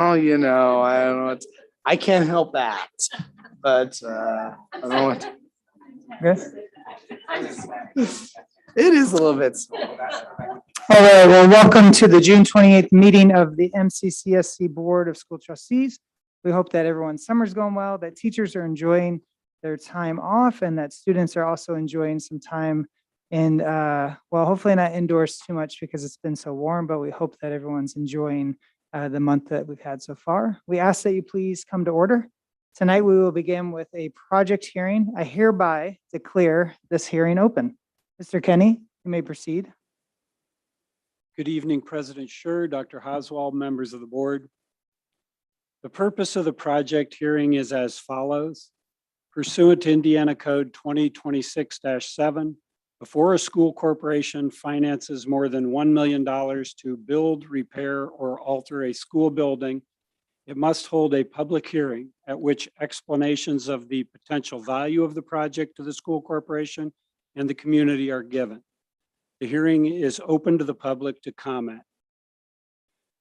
Oh, I don't know. I can't help that, but I don't know what. Yes. It is a little bit. All right, well, welcome to the June 28th meeting of the Mccsc Board of School Trustees. We hope that everyone's summer's going well, that teachers are enjoying their time off, and that students are also enjoying some time in, well, hopefully not indoors too much because it's been so warm, but we hope that everyone's enjoying the month that we've had so far. We ask that you please come to order. Tonight, we will begin with a project hearing. I hereby declare this hearing open. Mr. Kenny, you may proceed. Good evening, President Schur, Dr. Oswald, members of the board. The purpose of the project hearing is as follows. Pursuant to Indiana Code 2026-7, before a school corporation finances more than $1 million to build, repair, or alter a school building, it must hold a public hearing at which explanations of the potential value of the project to the school corporation and the community are given. The hearing is open to the public to comment.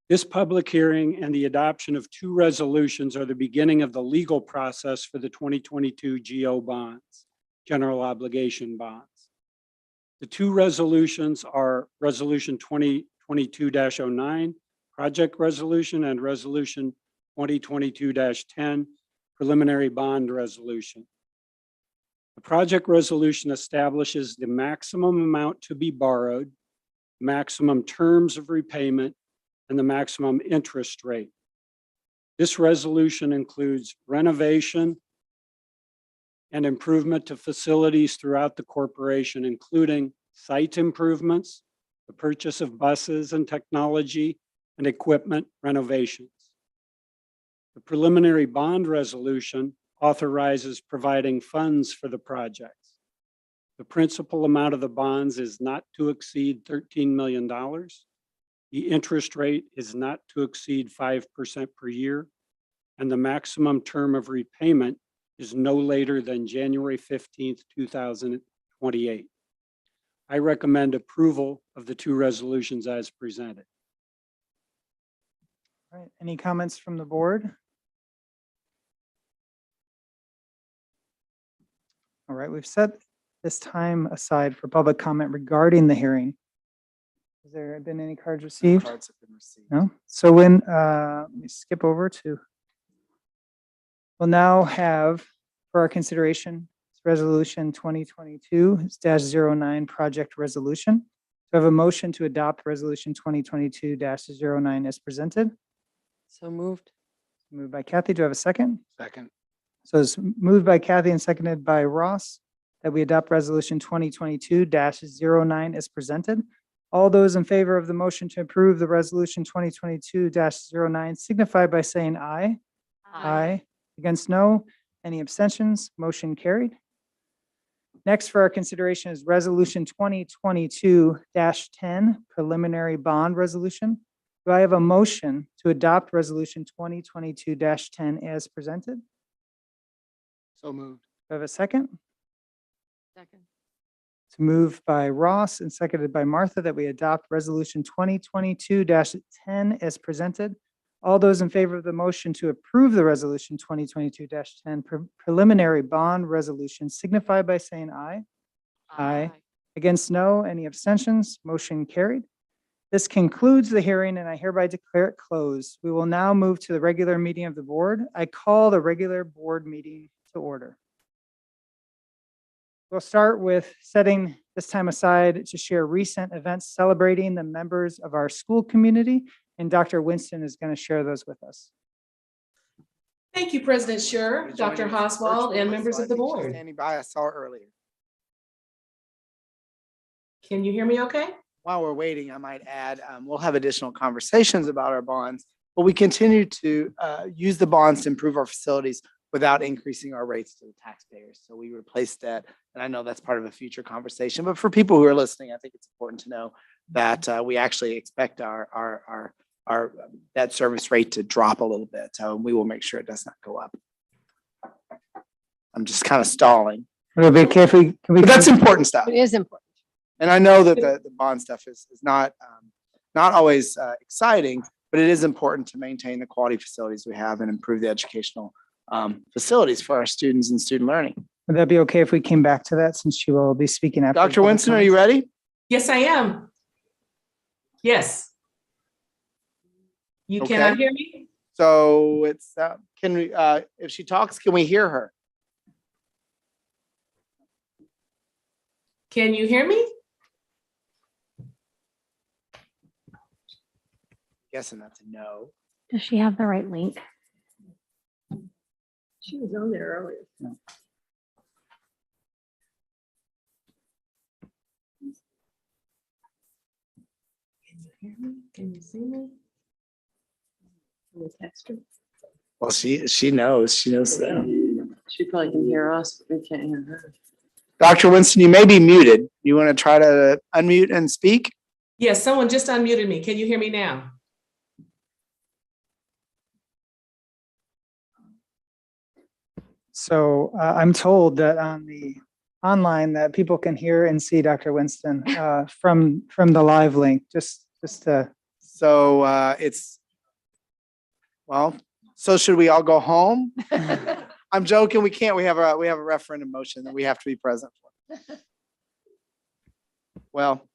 This public hearing and the adoption of 2 resolutions are the beginning of the legal process for the 2022 GO bonds, general obligation bonds. The 2 resolutions are Resolution 2022-09, Project Resolution, and Resolution 2022-10, Preliminary Bond Resolution. The project resolution establishes the maximum amount to be borrowed, maximum terms of repayment, and the maximum interest rate. This resolution includes renovation and improvement to facilities throughout the corporation, including site improvements, the purchase of buses and technology, and equipment renovations. The preliminary bond resolution authorizes providing funds for the projects. The principal amount of the bonds is not to exceed $13 million. The interest rate is not to exceed 5% per year, and the maximum term of repayment is no later than January 15th, 2028. I recommend approval of the 2 resolutions as presented. All right, any comments from the board? All right, we've set this time aside for public comment regarding the hearing. Has there been any cards received? Cards have been received. No? So when, let me skip over to, we'll now have for our consideration, Resolution 2022-09 Project Resolution. Do I have a motion to adopt Resolution 2022-09 as presented? So moved. Moved by Kathy. Do I have a second? Second. So it's moved by Kathy and seconded by Ross that we adopt Resolution 2022-09 as presented. All those in favor of the motion to approve the Resolution 2022-09 signify by saying aye. Aye. Against no. Any abstentions? Motion carried. Next for our consideration is Resolution 2022-10 Preliminary Bond Resolution. Do I have a motion to adopt Resolution 2022-10 as presented? So moved. Do I have a second? Second. It's moved by Ross and seconded by Martha that we adopt Resolution 2022-10 as presented. All those in favor of the motion to approve the Resolution 2022-10 Preliminary Bond Resolution signify by saying aye. Aye. Against no. Any abstentions? Motion carried. This concludes the hearing and I hereby declare it closed. We will now move to the regular meeting of the board. I call the regular board meeting to order. We'll start with setting this time aside to share recent events celebrating the members of our school community, and Dr. Winston is going to share those with us. Thank you, President Schur, Dr. Oswald, and members of the board. Standing by, I saw her earlier. Can you hear me okay? While we're waiting, I might add, we'll have additional conversations about our bonds, but we continue to use the bonds to improve our facilities without increasing our rates to the taxpayers. So we replaced that. And I know that's part of a future conversation, but for people who are listening, I think it's important to know that we actually expect our debt service rate to drop a little bit. So we will make sure it does not go up. I'm just kind of stalling. We'll be careful. But that's important stuff. It is important. And I know that the bond stuff is not always exciting, but it is important to maintain the quality facilities we have and improve the educational facilities for our students and student learning. Would that be okay if we came back to that since she will be speaking after? Dr. Winston, are you ready? Yes, I am. Yes. You cannot Okay. hear me? So it's, can we, if she talks, can we hear her? Can you hear me? Guessing that's a no. Does she have the right link? She was on there earlier. Can you hear me? Can you see me? Can we text her? Well, she knows that. She probably can hear us, but we can't hear her. Dr. Winston, you may be muted. You want to try to unmute and speak? Yes, someone just unmuted me. Can you hear me now? So I'm told that on the online that people can hear and see Dr. Winston from the live link, just to. So well, so should we all go home? I'm joking. We can't. We have a referendum motion that we have to be present for. Well,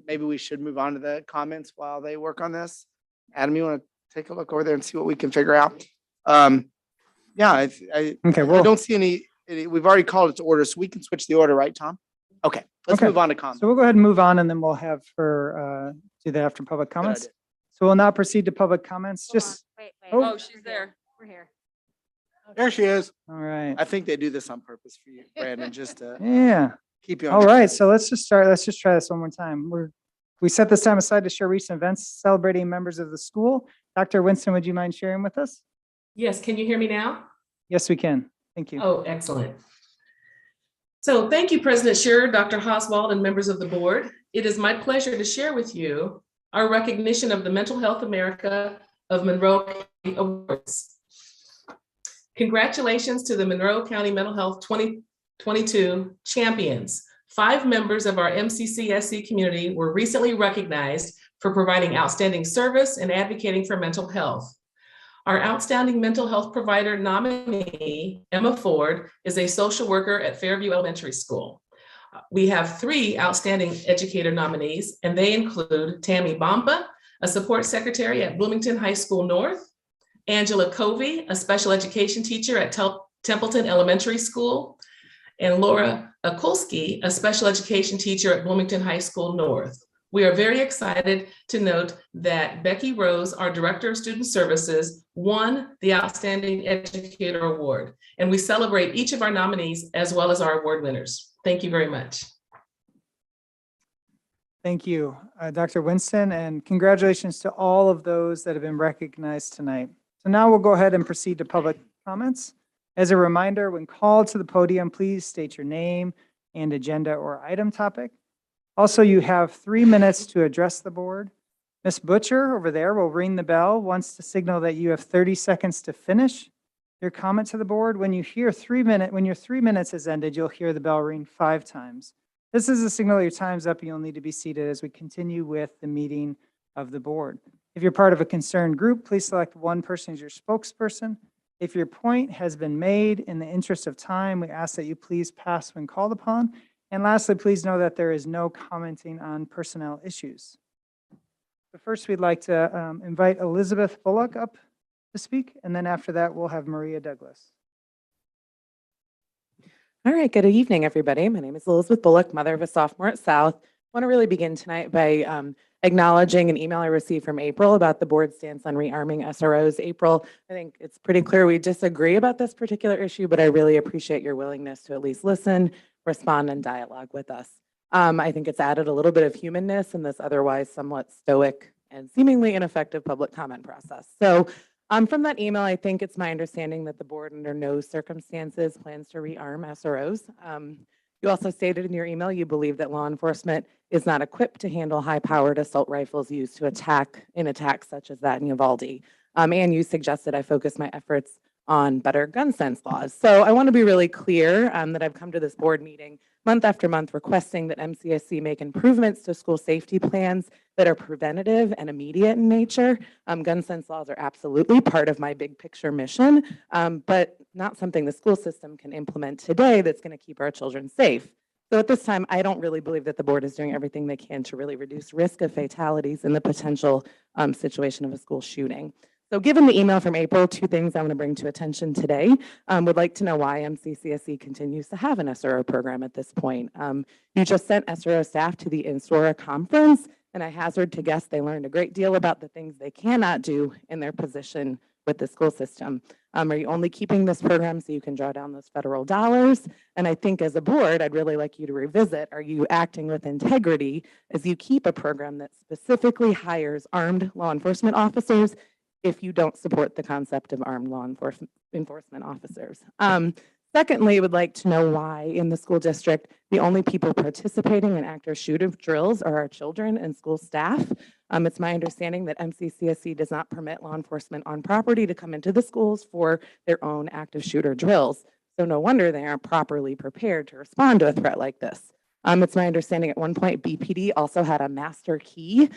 maybe we should move on to the comments while they work on this. Adam, you want to take a look over there and see what we can figure out? Yeah, Okay, I well, don't see any, we've already called it to order, so we can switch the order, right, Tom? Okay, let's Okay. move on to comments. so we'll go ahead and move on and then we'll have her do that after public comments. idea. So we'll now proceed to public comments. Just, Wait. Oh. Oh, she's there. We're here. There she is. all right. I think they do this on purpose for you, Brandon, just to Yeah. keep you on. All your right. toes. So let's just try this one more time. We set this time aside to share recent events celebrating members of the school. Dr. Winston, would you mind sharing with us? Yes, can you hear me now? Yes, we can. Thank you. Oh, excellent. So thank you, President Scherer, Dr. Oswald, and members of the board. It is my pleasure to share with you our recognition of the Mental Health America of Monroe County Awards. Congratulations to the Monroe County Mental Health 2022 champions. 5 members of our Mccsc community were recently recognized for providing outstanding service and advocating for mental health. Our outstanding mental health provider nominee, Emma Ford, is a social worker at Fairview Elementary School. We have 3 outstanding educator nominees, and they include Tammy Bomba, a support secretary at Bloomington High School North, Angela Covey, a special education teacher at Templeton Elementary School, and Laura Akulski, a special education teacher at Bloomington High School North. We are very excited to note that Becky Rose, our Director of Student Services, won the Outstanding Educator Award, and we celebrate each of our nominees as well as our award winners. Thank you very much. Thank you, Dr. Winston, and congratulations to all of those that have been recognized tonight. So now we'll go ahead and proceed to public comments. As a reminder, when called to the podium, please state your name and agenda or item topic. Also, you have 3 minutes to address the board. Ms. Butcher over there will ring the bell once to signal that you have 30 seconds to finish your comment to the board. When your 3 minutes is ended, you'll hear the bell ring 5 times. This is a signal your time's up and you'll need to be seated as we continue with the meeting of the board. If you're part of a concerned group, please select one person as your spokesperson. If your point has been made, in the interest of time, we ask that you please pass when called upon. And lastly, please know that there is no commenting on personnel issues. But first, we'd like to invite Elizabeth Bullock up to speak, and then after that, we'll have Maria Douglas. All right, good evening, everybody. My name is Elizabeth Bullock, mother of a sophomore at South. I want to really begin tonight by acknowledging an email I received from April about the board's stance on rearming SROs. April, I think it's pretty clear we disagree about this particular issue, but I really appreciate your willingness to at least listen, respond, and dialogue with us. I think it's added a little bit of humanness in this otherwise somewhat stoic and seemingly ineffective public comment process. So from that email, I think it's my understanding that the board under no circumstances plans to rearm SROs. You also stated in your email you believe that law enforcement is not equipped to handle high-powered assault rifles used to attack in attacks such as that in Uvalde. And you suggested I focus my efforts on better gun sense laws. So I want to be really clear that I've come to this board meeting month after month requesting that MCSC make improvements to school safety plans that are preventative and immediate in nature. Gun sense laws are absolutely part of my big picture mission, but not something the school system can implement today that's going to keep our children safe. So at this time, I don't really believe that the board is doing everything they can to really reduce risk of fatalities in the potential situation of a school shooting. So given the email from April, two things I want to bring to attention today. Would like to know why MCCSE continues to have an SRO program at this point. You just sent SRO staff to the Instora conference, and I hazard to guess they learned a great deal about the things they cannot do in their position with the school system. Are you only keeping this program so you can draw down those federal dollars? And I think as a board, I'd really like you to revisit, are you acting with integrity as you keep a program that specifically hires armed law enforcement officers if you don't support the concept of armed law enforcement officers? Secondly, would like to know why in the school district, the only people participating in active shooter drills are our children and school staff. It's my understanding that MCCSC does not permit law enforcement on property to come into the schools for their own active shooter drills. So no wonder they aren't properly prepared to respond to a threat like this. It's my understanding at one point BPD also had a master key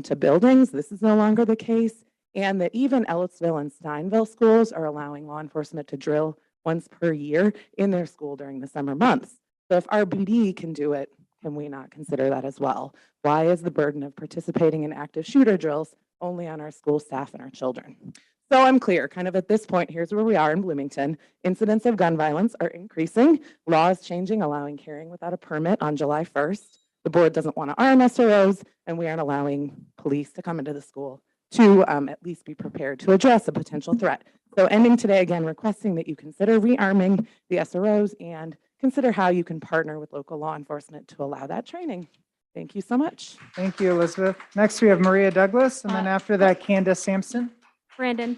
to buildings. This is no longer the case. And that even Ellisville and Steinville schools are allowing law enforcement to drill once per year in their school during the summer months. So if our BD can do it, can we not consider that as well? Why is the burden of participating in active shooter drills only on our school staff and our children? So I'm clear, kind of at this point, here's where we are in Bloomington. Incidents of gun violence are increasing. Laws changing, allowing carrying without a permit on July 1st. The board doesn't want to arm SROs, and we aren't allowing police to come into the school to at least be prepared to address a potential threat. So ending today, again, requesting that you consider rearming the SROs and consider how you can partner with local law enforcement to allow that training. Thank you so much. Thank you, Elizabeth. Next, we have Maria Douglas, and then after that, Candace Sampson. Brandon,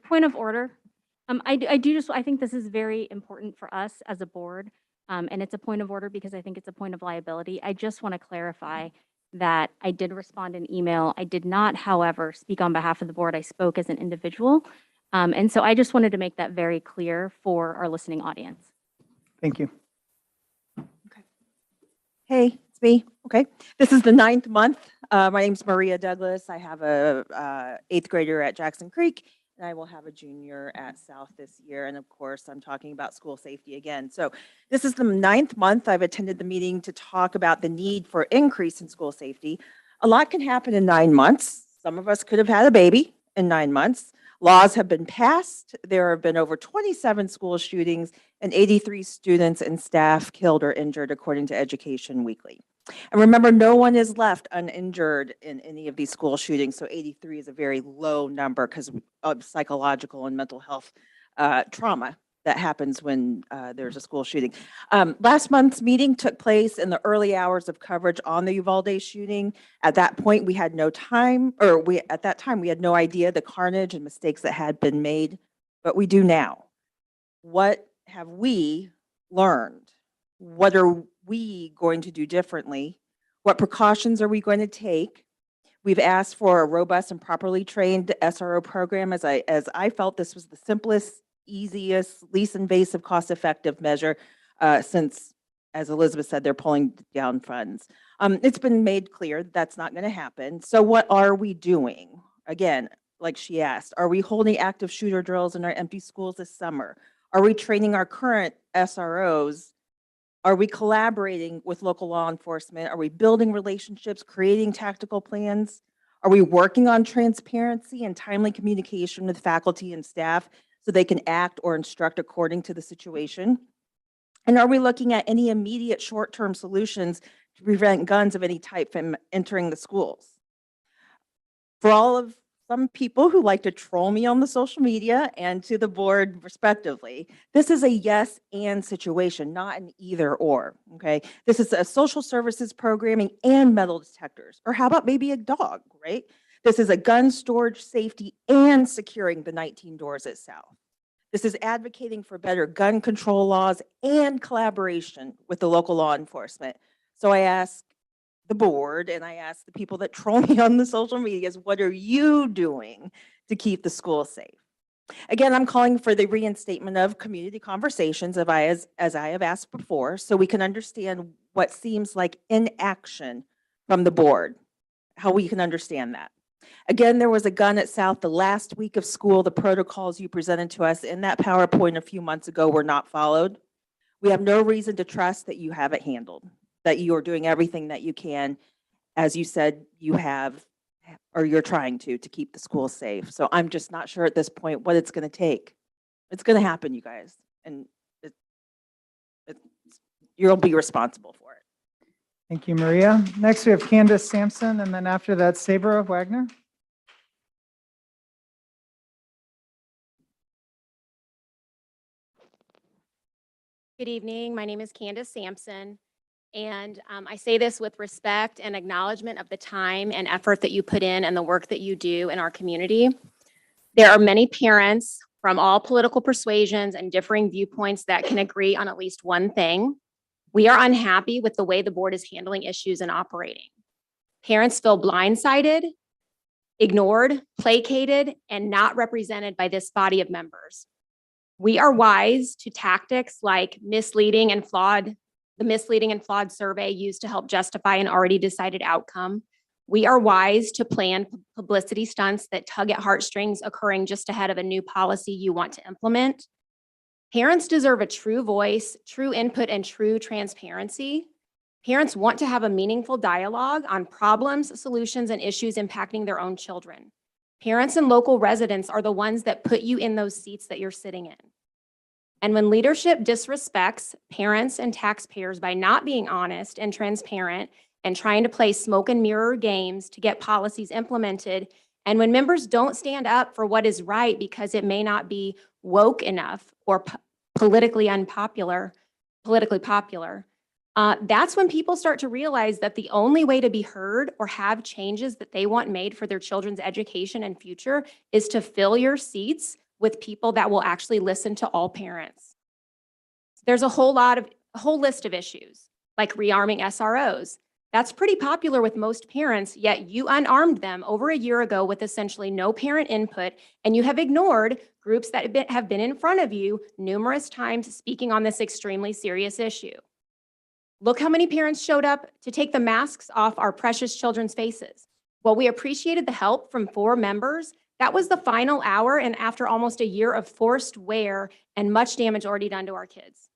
point of order. I think this is very important for us as a board. And it's a point of order because I think it's a point of liability. I just want to clarify that I did respond in email. I did not, however, speak on behalf of the board. I spoke as an individual. And so I just wanted to make that very clear for our listening audience. Thank you. Hey, it's me. Okay. This is the 9th month. My name's Maria Douglas. I have a 8th grader at Jackson Creek, and I will have a junior at South this year. And of course, I'm talking about school safety again. So this is the 9th month I've attended the meeting to talk about the need for increase in school safety. A lot can happen in 9 months. Some of us could have had a baby in 9 months. Laws have been passed. There have been over 27 school shootings and 83 students and staff killed or injured, according to Education Weekly. And remember, no one is left uninjured in any of these school shootings. So 83 is a very low number because of psychological and mental health trauma that happens when there's a school shooting. Last month's meeting took place in the early hours of coverage on the Uvalde shooting. At that point, we had no time, or at that time, we had no idea the carnage and mistakes that had been made, but we do now. What have we learned? What are we going to do differently? What precautions are we going to take? We've asked for a robust and properly trained SRO program, as I felt this was the simplest, easiest, least invasive, cost-effective measure since, as Elizabeth said, they're pulling down funds. It's been made clear that's not going to happen. So what are we doing? Again, like she asked, are we holding active shooter drills in our empty schools this summer? Are we training our current SROs? Are we collaborating with local law enforcement? Are we building relationships, creating tactical plans? Are we working on transparency and timely communication with faculty and staff so they can act or instruct according to the situation? And are we looking at any immediate short-term solutions to prevent guns of any type from entering the schools? For all of some people who like to troll me on the social media and to the board respectively, this is a yes and situation, not an either or, okay? This is a social services programming and metal detectors, or how about maybe a dog, right? This is a gun storage safety and securing the 19 doors at South. This is advocating for better gun control laws and collaboration with the local law enforcement. So I ask the board and I ask the people that troll me on the social medias, what are you doing to keep the school safe? Again, I'm calling for the reinstatement of community conversations as I have asked before, so we can understand what seems like inaction from the board, how we can understand that. Again, there was a gun at South the last week of school. The protocols you presented to us in that PowerPoint a few months ago were not followed. We have no reason to trust that you have it handled, that you are doing everything that you can, as you said you have, or you're trying to keep the school safe. So I'm just not sure at this point what it's going to take. It's going to happen, you guys, and you'll be responsible for it. Thank you, Maria. Next, we have Candace Sampson, and then after that, Sabra Wagner. Good evening. My name is Candace Sampson, and I say this with respect and acknowledgement of the time and effort that you put in and the work that you do in our community. There are many parents from all political persuasions and differing viewpoints that can agree on at least one thing. We are unhappy with the way the board is handling issues and operating. Parents feel blindsided, ignored, placated, and not represented by this body of members. We are wise to tactics like the misleading and flawed survey used to help justify an already decided outcome. We are wise to plan publicity stunts that tug at heartstrings occurring just ahead of a new policy you want to implement. Parents deserve a true voice, true input, and true transparency. Parents want to have a meaningful dialogue on problems, solutions, and issues impacting their own children. Parents and local residents are the ones that put you in those seats that you're sitting in. And when leadership disrespects parents and taxpayers by not being honest and transparent and trying to play smoke and mirror games to get policies implemented, and when members don't stand up for what is right because it may not be woke enough or politically popular, that's when people start to realize that the only way to be heard or have changes that they want made for their children's education and future is to fill your seats with people that will actually listen to all parents. There's a whole list of issues, like rearming SROs. That's pretty popular with most parents, yet you unarmed them over a year ago with essentially no parent input, and you have ignored groups that have been in front of you numerous times speaking on this extremely serious issue. Look how many parents showed up to take the masks off our precious children's faces. While we appreciated the help from 4 members, that was the final hour, and after almost a year of forced wear and much damage already done to our kids.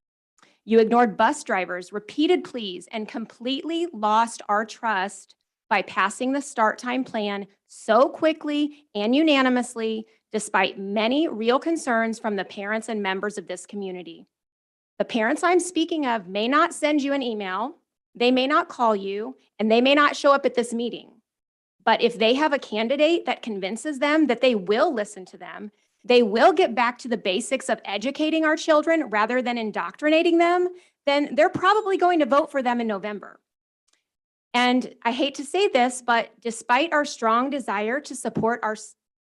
You ignored bus drivers' repeated pleas and completely lost our trust by passing the start time plan so quickly and unanimously, despite many real concerns from the parents and members of this community. The parents I'm speaking of may not send you an email, they may not call you, and they may not show up at this meeting. But if they have a candidate that convinces them that they will listen to them, they will get back to the basics of educating our children rather than indoctrinating them, then they're probably going to vote for them in November. And I hate to say this, but despite our strong desire to support our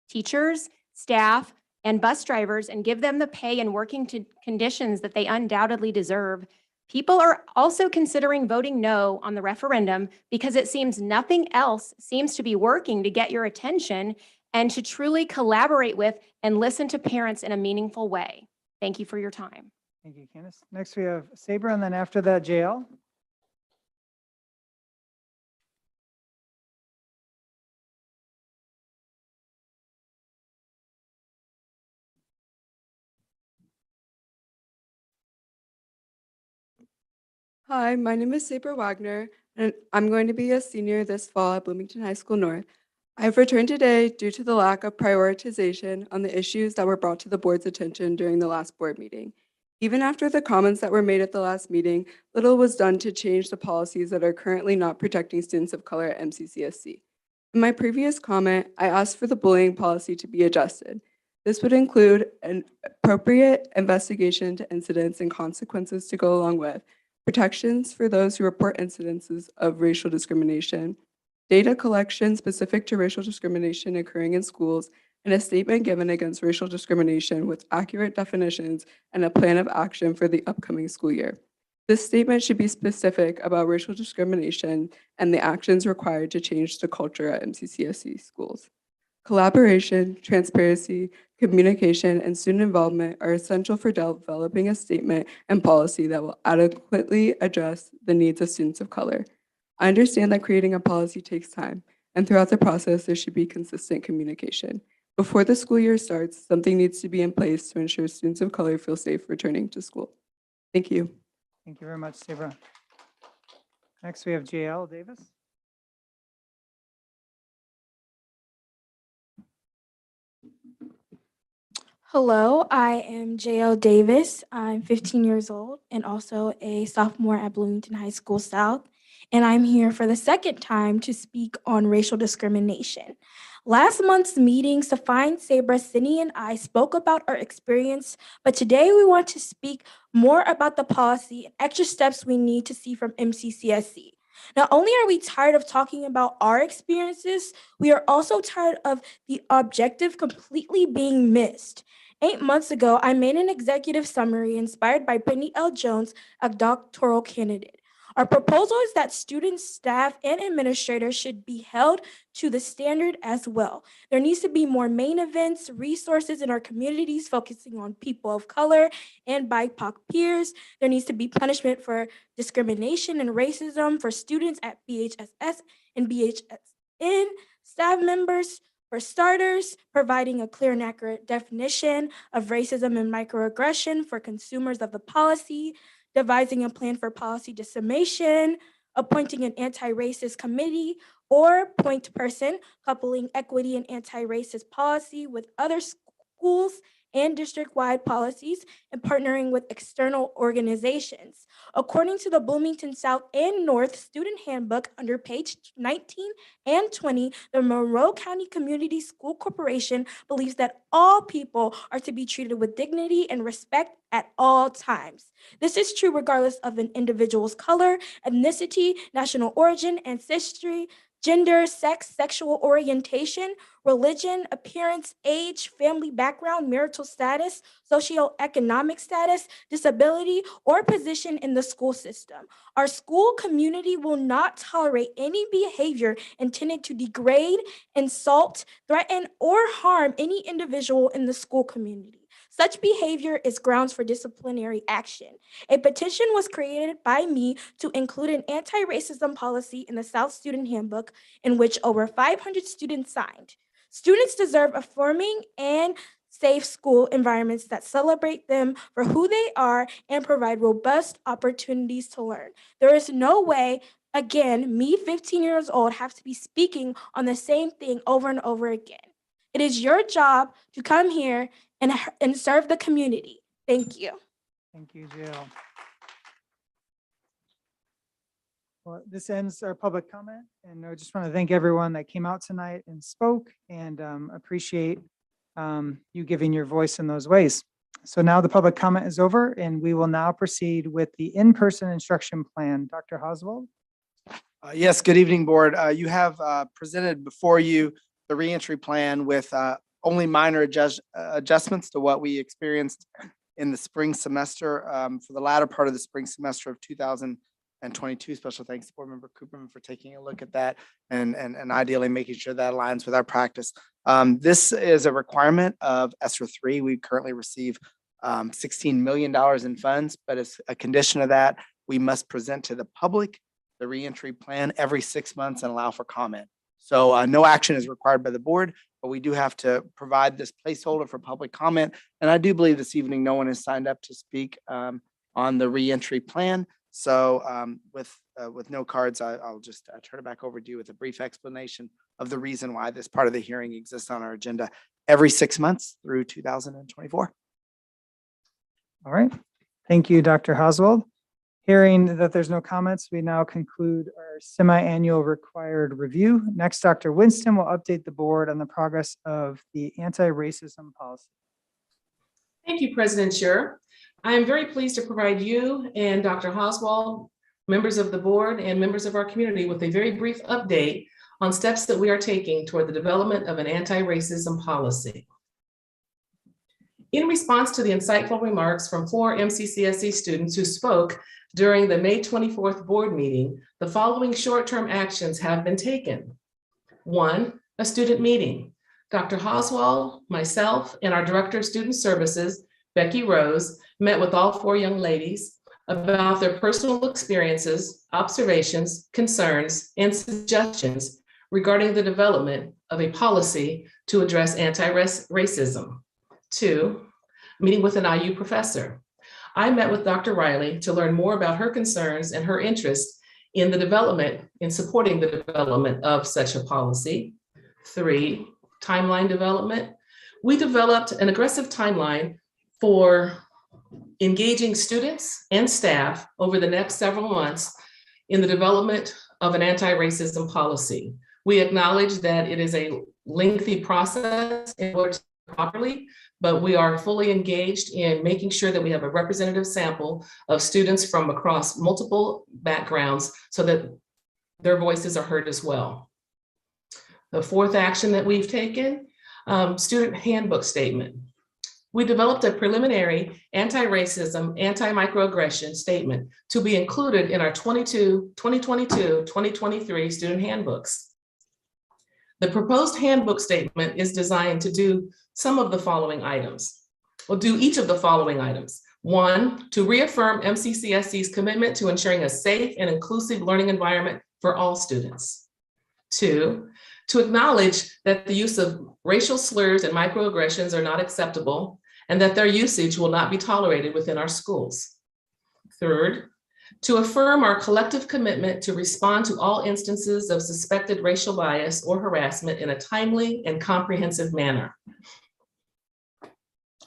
teachers, staff, and bus drivers and give them the pay and working conditions that they undoubtedly deserve, people are also considering voting no on the referendum because it seems nothing else seems to be working to get your attention and to truly collaborate with and listen to parents in a meaningful way. Thank you for your time. Thank you, Candace. Next, we have Sabra, and then after that, JL. Hi, my name is Sabra Wagner, and I'm going to be a senior this fall at Bloomington High School North. I have returned today due to the lack of prioritization on the issues that were brought to the board's attention during the last board meeting. Even after the comments that were made at the last meeting, little was done to change the policies that are currently not protecting students of color at MCCSC. In my previous comment, I asked for the bullying policy to be adjusted. This would include an appropriate investigation into incidents and consequences to go along with, protections for those who report incidences of racial discrimination, data collection specific to racial discrimination occurring in schools, and a statement given against racial discrimination with accurate definitions and a plan of action for the upcoming school year. This statement should be specific about racial discrimination and the actions required to change the culture at MCCSC schools. Collaboration, transparency, communication, and student involvement are essential for developing a statement and policy that will adequately address the needs of students of color. I understand that creating a policy takes time, and throughout the process, there should be consistent communication. Before the school year starts, something needs to be in place to ensure students of color feel safe returning to school. Thank you. Thank you very much, Sabra. Next, we have JL Davis. Hello, I am JL Davis. I'm 15 years old and also a sophomore at Bloomington High School South. And I'm here for the second time to speak on racial discrimination. Last month's meeting, Safine, Sabra, Cindy, and I spoke about our experience, but today we want to speak more about the policy and extra steps we need to see from MCCSC. Not only are we tired of talking about our experiences, we are also tired of the objective completely being missed. 8 months ago, I made an executive summary inspired by Brittany L. Jones, a doctoral candidate. Our proposal is that students, staff, and administrators should be held to the standard as well. There needs to be more main events, resources in our communities focusing on people of color and BIPOC peers. There needs to be punishment for discrimination and racism for students at BHSS and BHSN, staff members. For starters, providing a clear and accurate definition of racism and microaggression for consumers of the policy, devising a plan for policy dissemination, appointing an anti-racist committee or point person, coupling equity and anti-racist policy with other schools and district-wide policies, and partnering with external organizations. According to the Bloomington South and North Student Handbook under page 19 and 20, the Monroe County Community School Corporation believes that all people are to be treated with dignity and respect at all times. This is true regardless of an individual's color, ethnicity, national origin, ancestry, gender, sex, sexual orientation, religion, appearance, age, family background, marital status, socioeconomic status, disability, or position in the school system. Our school community will not tolerate any behavior intended to degrade, insult, threaten, or harm any individual in the school community. Such behavior is grounds for disciplinary action. A petition was created by me to include an anti-racism policy in the South Student Handbook, in which over 500 students signed. Students deserve affirming and safe school environments that celebrate them for who they are and provide robust opportunities to learn. There is no way, again, me, 15 years old, have to be speaking on the same thing over and over again. It is your job to come here and serve the community. Thank you. Thank you, Jill. Well, this ends our public comment, and I just want to thank everyone that came out tonight and spoke, and appreciate you giving your voice in those ways. So now the public comment is over, and we will now proceed with the in-person instruction plan. Dr. Oswald? Yes, good evening, board. You have presented before you the reentry plan with only minor adjustments to what we experienced in the spring semester for the latter part of the spring semester of 2022. Special thanks to Board Member Cooperman for taking a look at that and ideally making sure that aligns with our practice. This is a requirement of ESSER 3. We currently receive $16 million in funds, but as a condition of that, we must present to the public the reentry plan every 6 months and allow for comment. So no action is required by the board, but we do have to provide this placeholder for public comment. And I do believe this evening, no one has signed up to speak on the reentry plan. So with no cards, I'll just turn it back over to you with a brief explanation of the reason why this part of the hearing exists on our agenda every 6 months through 2024. All right. Thank you, Dr. Oswald. Hearing that there's no comments, we now conclude our semi-annual required review. Next, Dr. Winston will update the board on the progress of the anti-racism policy. Thank you, President Scher. I am very pleased to provide you and Dr. Oswald, members of the board and members of our community with a very brief update on steps that we are taking toward the development of an anti-racism policy. In response to the insightful remarks from 4 MCCSC students who spoke during the May 24th board meeting, the following short-term actions have been taken. 1, a student meeting. Dr. Hoswald, myself, and our Director of Student Services, Becky Rose, met with all 4 young ladies about their personal experiences, observations, concerns, and suggestions regarding the development of a policy to address anti-racism. 2, meeting with an IU professor. I met with Dr. Riley to learn more about her concerns and her interest in supporting the development of such a policy. 3, timeline development. We developed an aggressive timeline for engaging students and staff over the next several months in the development of an anti-racism policy. We acknowledge that it is a lengthy process in order to properly, but we are fully engaged in making sure that we have a representative sample of students from across multiple backgrounds so that their voices are heard as well. The 4th action that we've taken, student handbook statement. We developed a preliminary anti-racism, anti-microaggression statement to be included in our 2022-2023 student handbooks. The proposed handbook statement is designed to do some of the following items. We'll do each of the following items. 1, to reaffirm MCCSC's commitment to ensuring a safe and inclusive learning environment for all students. 2, to acknowledge that the use of racial slurs and microaggressions are not acceptable and that their usage will not be tolerated within our schools. 3rd, to affirm our collective commitment to respond to all instances of suspected racial bias or harassment in a timely and comprehensive manner.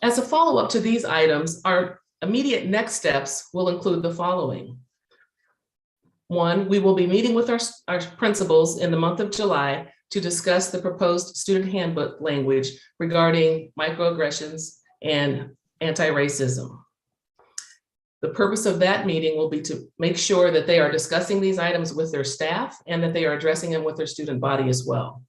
As a follow-up to these items, our immediate next steps will include the following. 1, we will be meeting with our principals in the month of July to discuss the proposed student handbook language regarding microaggressions and anti-racism. The purpose of that meeting will be to make sure that they are discussing these items with their staff and that they are addressing them with their student body as well.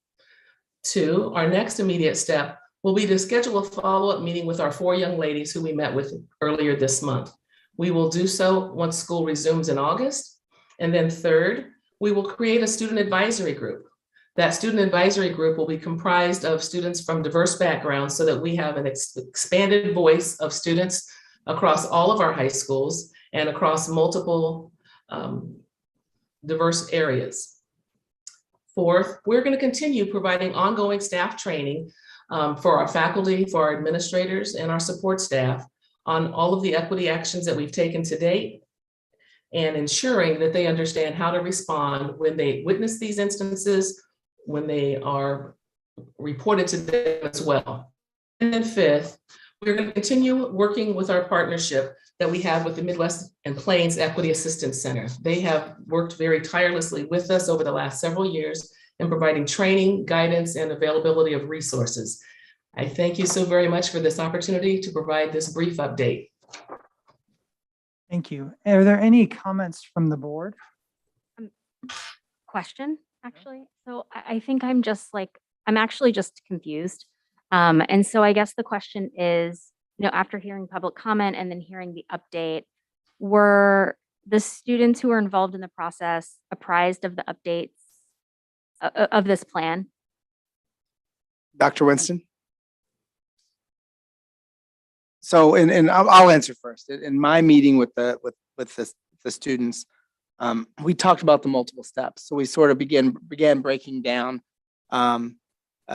2, our next immediate step will be to schedule a follow-up meeting with our 4 young ladies who we met with earlier this month. We will do so once school resumes in August. And then 3rd, we will create a student advisory group. That student advisory group will be comprised of students from diverse backgrounds so that we have an expanded voice of students across all of our high schools and across multiple diverse areas. 4th, we're going to continue providing ongoing staff training for our faculty, for our administrators, and our support staff on all of the equity actions that we've taken to date and ensuring that they understand how to respond when they witness these instances, when they are reported to them as well. And then 5th, we're going to continue working with our partnership that we have with the Midwest and Plains Equity Assistance Center. They have worked very tirelessly with us over the last several years in providing training, guidance, and availability of resources. I thank you so very much for this opportunity to provide this brief update. Thank you. Are there any comments from the board? Question, actually. So I think I'm actually just confused. And so I guess the question is, after hearing public comment and then hearing the update, were the students who were involved in the process apprised of the updates of this plan? Dr. Winston? So, and I'll answer first. In my meeting with the students, we talked about the multiple steps. So we sort of began breaking down. A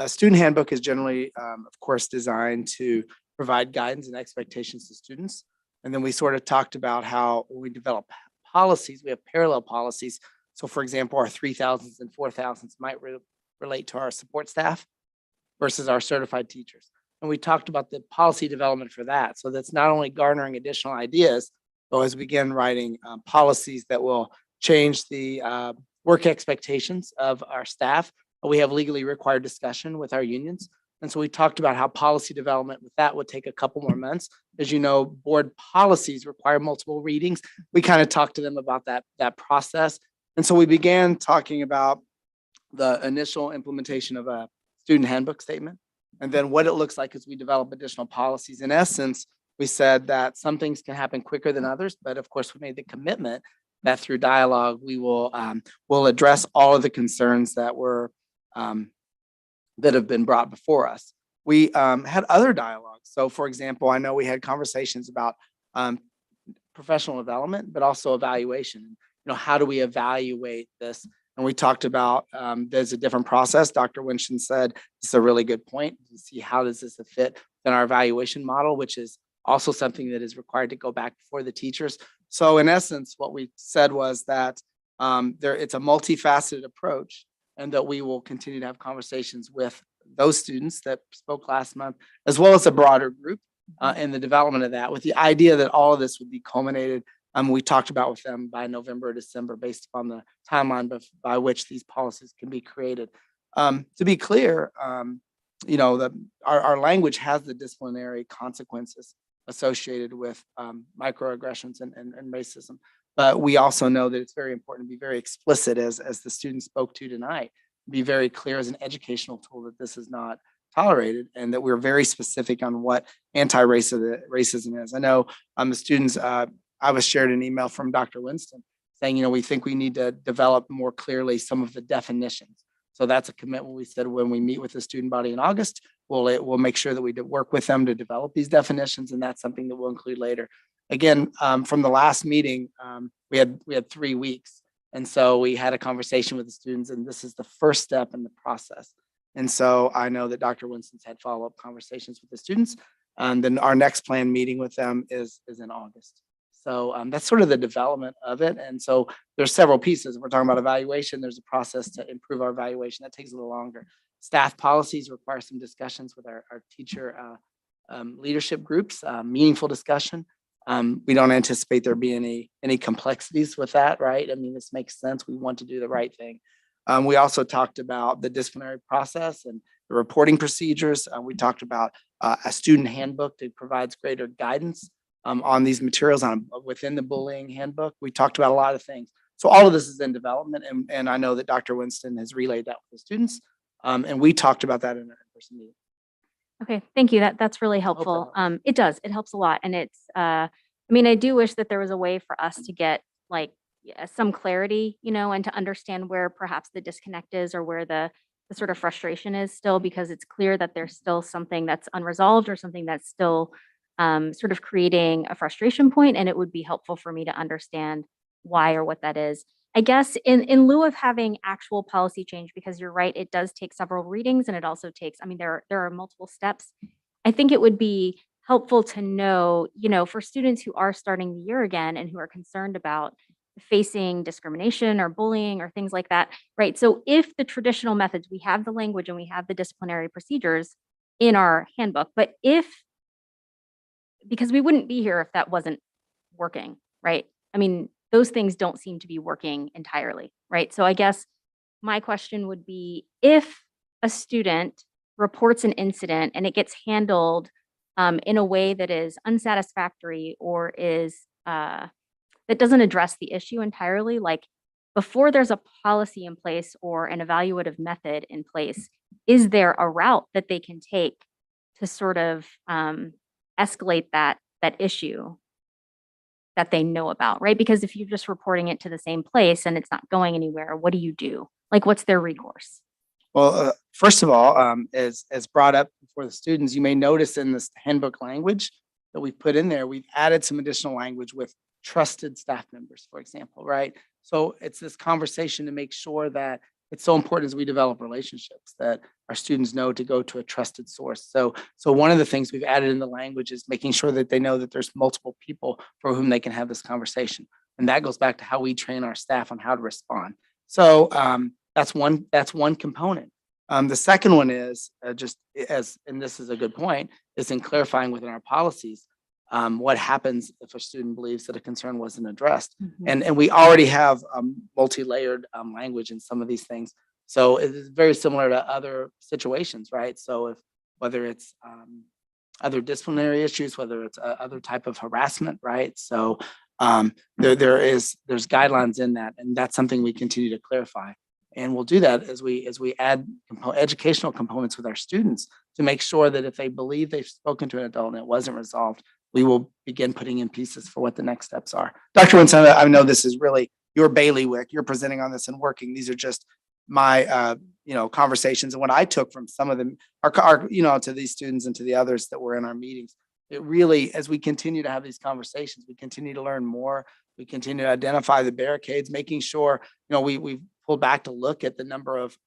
student handbook is generally, of course, designed to provide guidance and expectations to students. And then we sort of talked about how when we develop policies, we have parallel policies. So for example, our 3,000s and 4,000s might relate to our support staff versus our certified teachers. And we talked about the policy development for that. So that's not only garnering additional ideas, but as we begin writing policies that will change the work expectations of our staff. We have legally required discussion with our unions. And so we talked about how policy development with that would take a couple more months. As you know, board policies require multiple readings. We kind of talked to them about that process. And so we began talking about the initial implementation of a student handbook statement and then what it looks like as we develop additional policies. In essence, we said that some things can happen quicker than others, but of course we made the commitment that through dialogue, we will address all of the concerns that were that have been brought before us. We had other dialogues. So for example, I know we had conversations about professional development, but also evaluation. You know, how do we evaluate this? And we talked about there's a different process. Dr. Winston said it's a really good point to see how does this fit in our evaluation model, which is also something that is required to go back before the teachers. So in essence, what we said was that it's a multifaceted approach, and that we will continue to have conversations with those students that spoke last month, as well as a broader group in the development of that, with the idea that all of this would be culminated. We talked about with them by November or December, based upon the timeline by which these policies can be created. To be clear, you know, our language has the disciplinary consequences associated with microaggressions and racism. But we also know that it's very important to be very explicit, as the students spoke to tonight, be very clear as an educational tool that this is not tolerated, and that we're very specific on what anti-racism is. I know the students, I was shared an email from Dr. Winston saying, you know, we think we need to develop more clearly some of the definitions. So that's a commitment. We said when we meet with the student body in August, we'll make sure that we work with them to develop these definitions, and that's something that we'll include later. Again, from the last meeting, we had 3 weeks, and so we had a conversation with the students, and this is the first step in the process. And so I know that Dr. Winston's had follow-up conversations with the students, and then our next planned meeting with them is in August. So that's sort of the development of it. And so there's several pieces. We're talking about evaluation. There's a process to improve our evaluation. That takes a little longer. Staff policies require some discussions with our teacher leadership groups, meaningful discussion. We don't anticipate there be any complexities with that, right? I mean, this makes sense. We want to do the right thing. We also talked about the disciplinary process and the reporting procedures. We talked about a student handbook that provides greater guidance on these materials within the bullying handbook. We talked about a lot of things. So all of this is in development, and I know that Dr. Winston has relayed that with the students, and we talked about that in our in-person meeting. Okay, thank you. That's really helpful. It does. It helps a lot. And it's, I mean, I do wish that there was a way for us to get like some clarity, you know, and to understand where perhaps the disconnect is, or where the sort of frustration is still, because it's clear that there's still something that's unresolved, or something that's still sort of creating a frustration point. And it would be helpful for me to understand why or what that is. I guess in lieu of having actual policy change, because you're right, it does take several readings, and it also takes, I mean, there are multiple steps. I think it would be helpful to know, you know, for students who are starting the year again and who are concerned about facing discrimination or bullying or things like that, right? So if the traditional methods, we have the language and we have the disciplinary procedures in our handbook, but because we wouldn't be here if that wasn't working, right? I mean, those things don't seem to be working entirely, right? So I guess my question would be, if a student reports an incident and it gets handled in a way that is unsatisfactory, or is that doesn't address the issue entirely, like before there's a policy in place or an evaluative method in place, is there a route that they can take to sort of escalate that issue that they know about, right? Because if you're just reporting it to the same place and it's not going anywhere, what do you do? Like, what's their recourse? Well, first of all, as brought up for the students, you may notice in this handbook language that we've put in there, we've added some additional language with trusted staff members, for example, right? So it's this conversation to make sure that it's so important as we develop relationships that our students know to go to a trusted source. So one of the things we've added in the language is making sure that they know that there's multiple people for whom they can have this conversation. And that goes back to how we train our staff on how to respond. So that's one component. The second one is and this is a good point, is in clarifying within our policies what happens if a student believes that a concern wasn't addressed. Mhm. And we already have multi-layered language in some of these things. So it is very similar to other situations, right? So whether it's other disciplinary issues, whether it's other type of harassment, right? So there's guidelines in that, and that's something we continue to clarify. And we'll do that as we add educational components with our students to make sure that if they believe they've spoken to an adult and it wasn't resolved, we will begin putting in pieces for what the next steps are. Dr. Winston, I know this is really your bailiwick. You're presenting on this and working. These are just my, conversations and what I took from some of them are, to these students and to the others that were in our meetings. It really, as we continue to have these conversations, we continue to learn more. We continue to identify the barricades, making sure, we've pulled back to look at the number of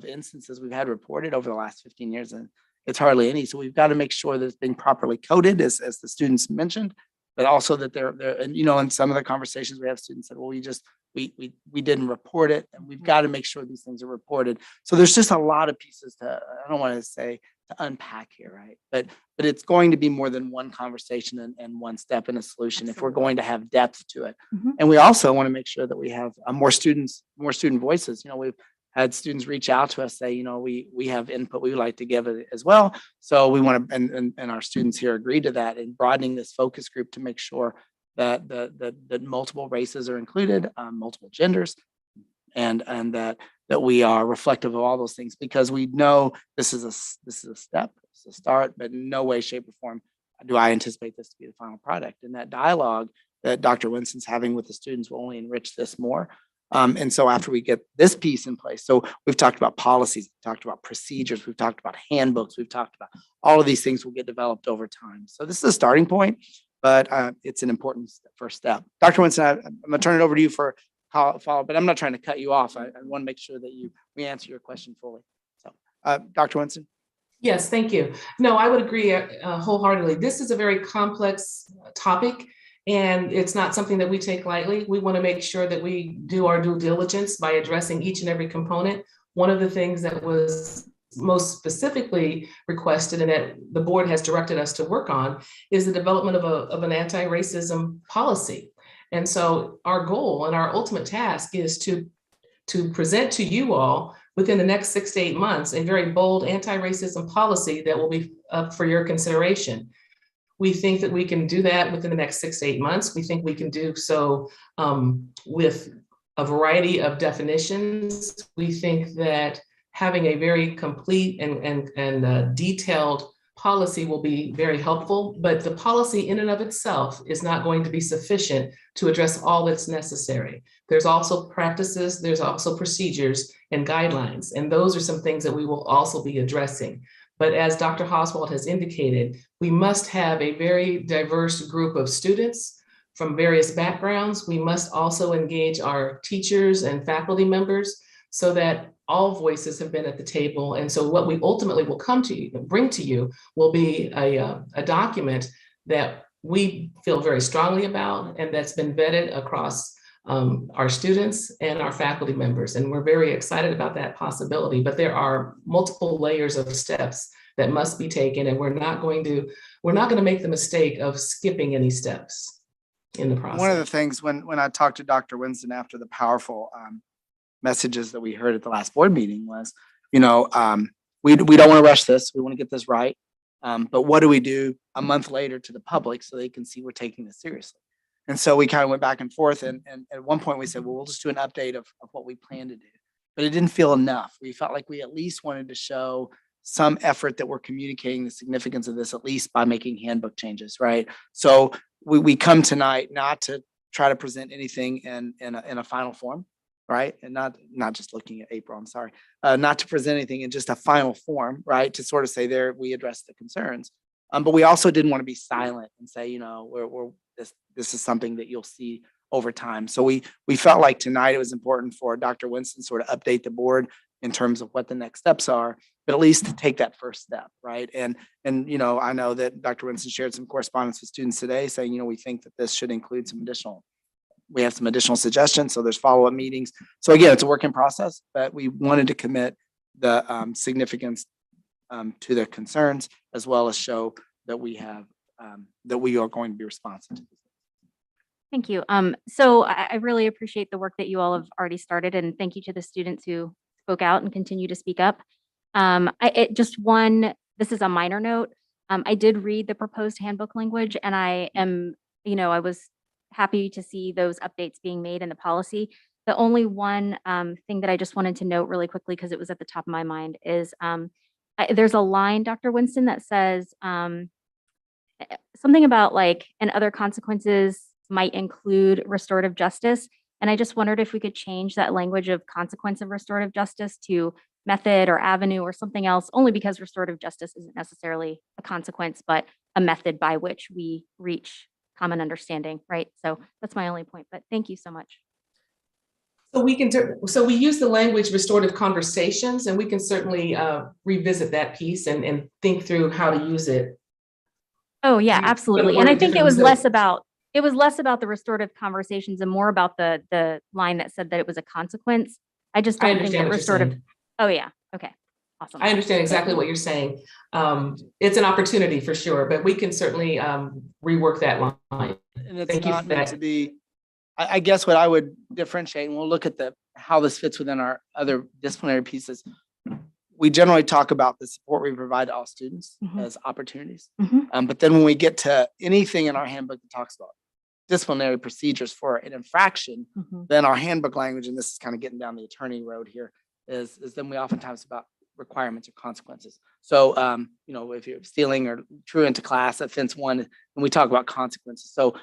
instances we've had reported over the last 15 years, and it's hardly any. So we've got to make sure that it's being properly coded, as the students mentioned, but also that they're, and, in some of the conversations we have, students said, well, we didn't report it, and we've got to make sure these things are reported. So there's just a lot of pieces I don't want to say to unpack here, right? But it's going to be more than one conversation and one step in a solution if we're going to have depth to it. And we also want to make sure that we have more student voices. We've had students reach out to us, say, we have input we would like to give it as well. So we want to, and our students here agreed to that, and broadening this focus group to make sure that multiple races are included, multiple genders, and that we are reflective of all those things, because we know this is a step, it's a start, but in no way, shape, or form do I anticipate this to be the final product. And that dialogue that Dr. Winston's having with the students will only enrich this more. And so after we get this piece in place, so we've talked about policies, we've talked about procedures, we've talked about handbooks, we've talked about all of these things will get developed over time. So this is a starting point, but it's an important first step. Dr. Winston, I'm gonna turn it over to you for follow, but I'm not trying to cut you off. I want to make sure that we answer your question fully. So, Dr. Winston. Yes, thank you. No, I would agree wholeheartedly. This is a very complex topic, and it's not something that we take lightly. We want to make sure that we do our due diligence by addressing each and every component. One of the things that was most specifically requested and that the board has directed us to work on is the development of an anti-racism policy. And so our goal and our ultimate task is to present to you all within the next 6 to 8 months a very bold anti-racism policy that will be up for your consideration. We think that we can do that within the next 6 to 8 months. We think we can do so with a variety of definitions. We think that having a very complete and detailed policy will be very helpful, but the policy in and of itself is not going to be sufficient to address all that's necessary. There's also practices, there's also procedures and guidelines, and those are some things that we will also be addressing. But as Dr. Oswald has indicated, we must have a very diverse group of students from various backgrounds. We must also engage our teachers and faculty members so that all voices have been at the table. And so what we ultimately will bring to you will be a document that we feel very strongly about and that's been vetted across our students and our faculty members. And we're very excited about that possibility, but there are multiple layers of steps that must be taken, and we're not going to make the mistake of skipping any steps in the process. One of the things when I talked to Dr. Winston after the powerful messages that we heard at the last board meeting was, we don't want to rush this. We want to get this right. But what do we do a month later to the public so they can see we're taking this seriously? And so we kind of went back and forth. And at one point we said, well, we'll just do an update of what we plan to do. But it didn't feel enough. We felt like we at least wanted to show some effort that we're communicating the significance of this, at least by making handbook changes, right? So we come tonight not to try to present anything in a final form, right? And not just looking at April, I'm sorry, not to present anything in just a final form, right? To sort of say there, we address the concerns. But we also didn't want to be silent and say, this is something that you'll see over time. So we felt like tonight it was important for Dr. Winston sort of update the board in terms of what the next steps are, but at least to take that first step, right? And I know that Dr. Winston shared some correspondence with students today saying, we think that this should include we have some additional suggestions. So there's follow-up meetings. So again, it's a work in process, but we wanted to commit the significance to their concerns, as well as show that we are going to be responsive to this. Thank you. So I really appreciate the work that you all have already started, and thank you to the students who spoke out and continue to speak up. This is a minor note. I did read the proposed handbook language, and I was happy to see those updates being made in the policy. The only one thing that I just wanted to note really quickly, because it was at the top of my mind, is there's a line, Dr. Winston, that says something about and other consequences might include restorative justice. And I just wondered if we could change that language of consequence of restorative justice to method or avenue or something else, only because restorative justice isn't necessarily a consequence, but a method by which we reach common understanding, right? So that's my only point, but thank you so much. So so we use the language restorative conversations, and we can certainly revisit that piece and think through how to use it. Oh, yeah, But absolutely. word And I it think it differently. was less about the restorative conversations and more about the line that said that it was a consequence. I just I don't think understand that what you're restorative. saying. Oh, yeah. Okay. Awesome. I understand exactly what you're saying. It's an opportunity for sure, but we can certainly rework that line. And it's Thank you not for meant that. to be, I guess what I would differentiate, and we'll look at how this fits within our other disciplinary pieces. We generally talk about the support we provide to all students as opportunities. But then when we get to anything in our handbook that talks about disciplinary procedures for an infraction, then our handbook language, and this is kind of getting down the attorney road here, is then we oftentimes about requirements or consequences. So, if you're stealing or truant to class, offense 1, and we talk about consequences. So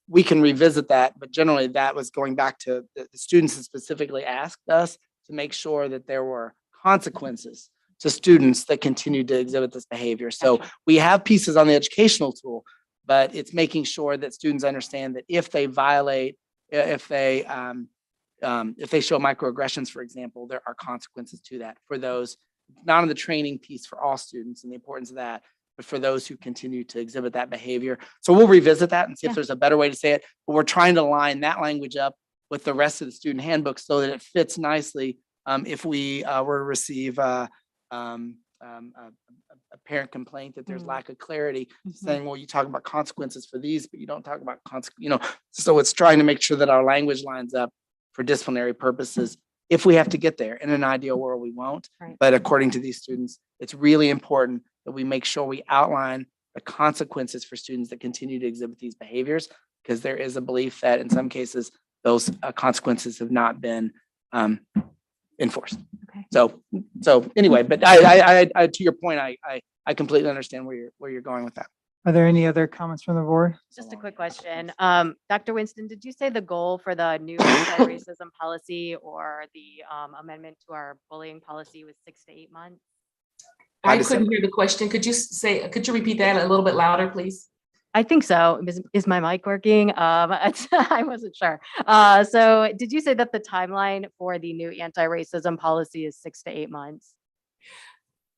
we can revisit that, but generally that was going back to the students that specifically asked us to make sure that there were consequences to students that continue to exhibit this behavior. So we have pieces on the educational tool, but it's making sure that students understand that if they violate, if they show microaggressions, for example, there are consequences to that for those, not on the training piece for all students and the importance of that, but for those who continue to exhibit that behavior. So we'll revisit that and see if there's a better way to say it, but we're trying to line that language up with the rest of the student handbook so that it fits nicely. If we were to receive a parent complaint that there's lack of clarity, saying, well, you talk about consequences for these, but you don't talk about so it's trying to make sure that our language lines up for disciplinary purposes. If we have to get there, in an ideal world, we won't. Right. But according to these students, it's really important that we make sure we outline the consequences for students that continue to exhibit these behaviors, because there is a belief that in some cases, those consequences have not been enforced. Okay. So anyway, but I to your point, I completely understand where you're going with that. Are there any other comments from the board? Just a quick question. Dr. Winston, did you say the goal for the new anti-racism policy or the amendment to our bullying policy was 6 to 8 months? I couldn't hear the question. Could you repeat that a little bit louder, please? I think so. Is my mic working? I wasn't sure. So did you say that the timeline for the new anti-racism policy is 6 to 8 months?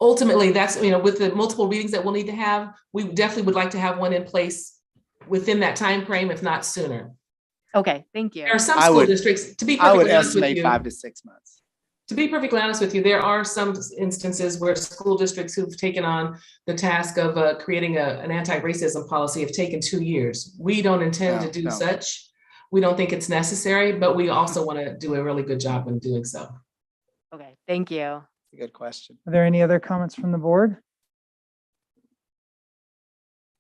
Ultimately, that's, with the multiple readings that we'll need to have, we definitely would like to have one in place within that time frame, if not sooner. Okay, thank you. There are some school districts, to be I would perfectly honest with estimate you, 5 to 6 months. to be perfectly honest with you, there are some instances where school districts who've taken on the task of creating an anti-racism policy have taken 2 years. We don't intend to do such. We don't think it's necessary, but we also want to do a really good job in doing so. Okay, thank you. Good question. Are there any other comments from the board?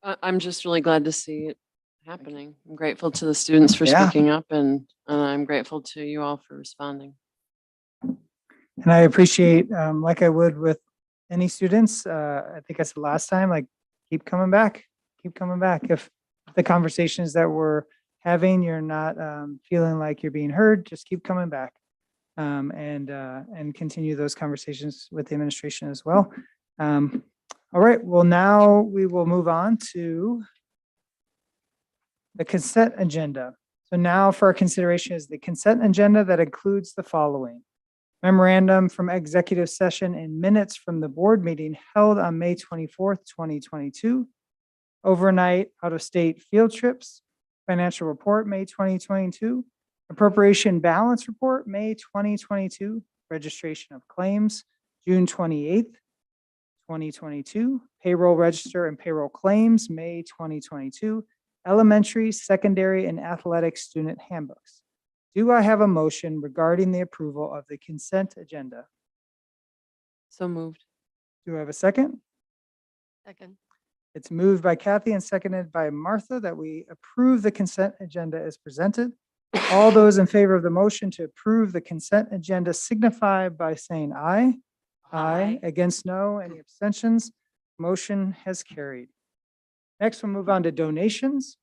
I'm just really glad to see it happening. I'm grateful to the students for Yeah. speaking up, and I'm grateful to you all for responding. And I appreciate, like I would with any students, I think I said last time, like, keep coming back. If the conversations that we're having, you're not feeling like you're being heard, just keep coming back. And continue those conversations with the administration as well. All right, well, now we will move on to the consent agenda. So now for our consideration is the consent agenda that includes the following: memorandum from executive session and minutes from the board meeting held on May 24th, 2022, overnight out-of-state field trips, financial report, May 2022, appropriation balance report, May 2022, registration of claims, June 28th, 2022, payroll register and payroll claims, May 2022, elementary, secondary, and athletic student handbooks. Do I have a motion regarding the approval of the consent agenda? So moved. Do I have a second? Second. It's moved by Kathy and seconded by Martha that we approve the consent agenda as presented. All those in favor of the motion to approve the consent agenda signify by saying aye. Aye. Against, no. Any abstentions? Motion has carried. Next, we'll move on to donations.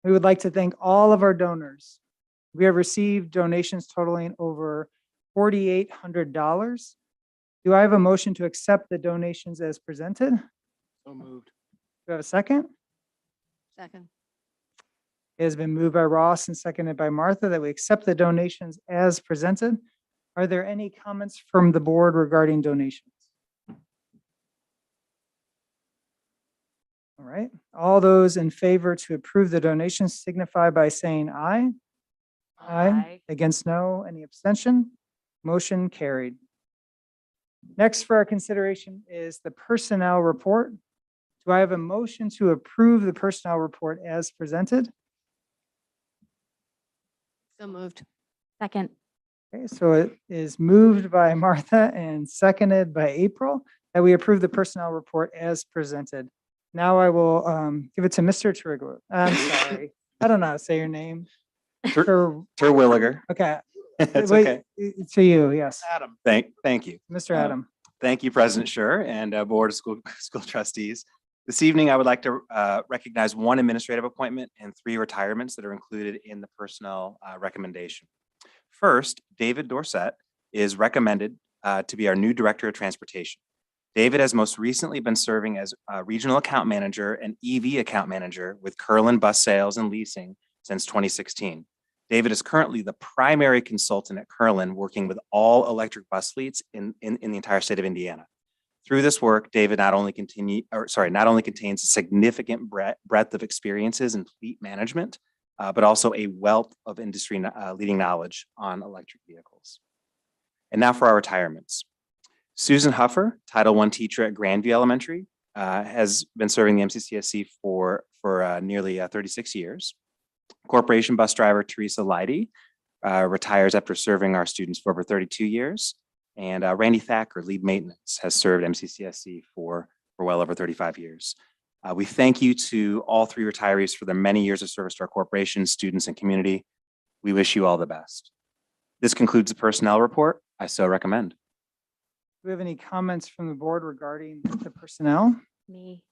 We would like to thank all of our donors. We have received donations totaling over $4,800. Do I have a motion to accept the donations as presented? Do So moved. I have a second? Second. It has been moved by Ross and seconded by Martha that we accept the donations as presented. Are there any comments from the board regarding donations? All right, all those in favor to approve the donations signify by saying aye. Against no, any abstention? Motion carried. Next for our consideration is the personnel report. Do I have a motion to approve the personnel report as presented? So moved. Second. Okay, so it is moved by Martha and seconded by April that we approve the personnel report as presented. Now I will give it to Mr. Trigler. I'm sorry. I don't know how to say your name. Terwilliger. Okay. That's Wait, okay. To you, yes. Adam. Thank you. Mr. Adam. Thank you, President Scher and Board of School Trustees. This evening, I would like to recognize one administrative appointment and 3 retirements that are included in the personnel recommendation. First, David Dorsett is recommended to be our new Director of Transportation. David has most recently been serving as Regional Account Manager and EV Account Manager with Curlin Bus Sales and Leasing since 2016. David is currently the primary consultant at Curlin, working with all electric bus fleets in the entire state of Indiana. Through this work, David not only contains a significant breadth of experiences in fleet management, but also a wealth of industry leading knowledge on electric vehicles. And now for our retirements. Susan Huffer, Title I teacher at Grandview Elementary, has been serving the MCCSC for nearly 36 years. Corporation bus driver Teresa Leidy retires after serving our students for over 32 years. And Randy Thacker, lead maintenance, has served MCCSC for well over 35 years. We thank you to all 3 retirees for their many years of service to our corporation, students, and community. We wish you all the best. This concludes the personnel report. I so recommend. Do we have any comments from the board regarding the personnel? Me.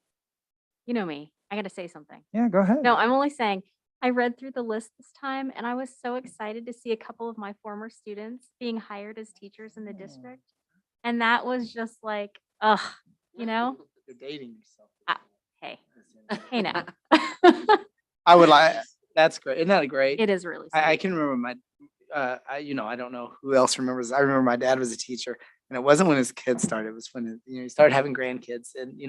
You know me. I got to say something. Yeah, go ahead. No, I'm only saying, I read through the list this time and I was so excited to see a couple of my former students being hired as teachers in the district. And that was just like, you know, You're dating yourself. hey, hey now. I would like, that's great. Isn't that great? It is really I sweet. can remember my, I don't know who else remembers. I remember my dad was a teacher and it wasn't when his kids started. It was when, he started having grandkids and,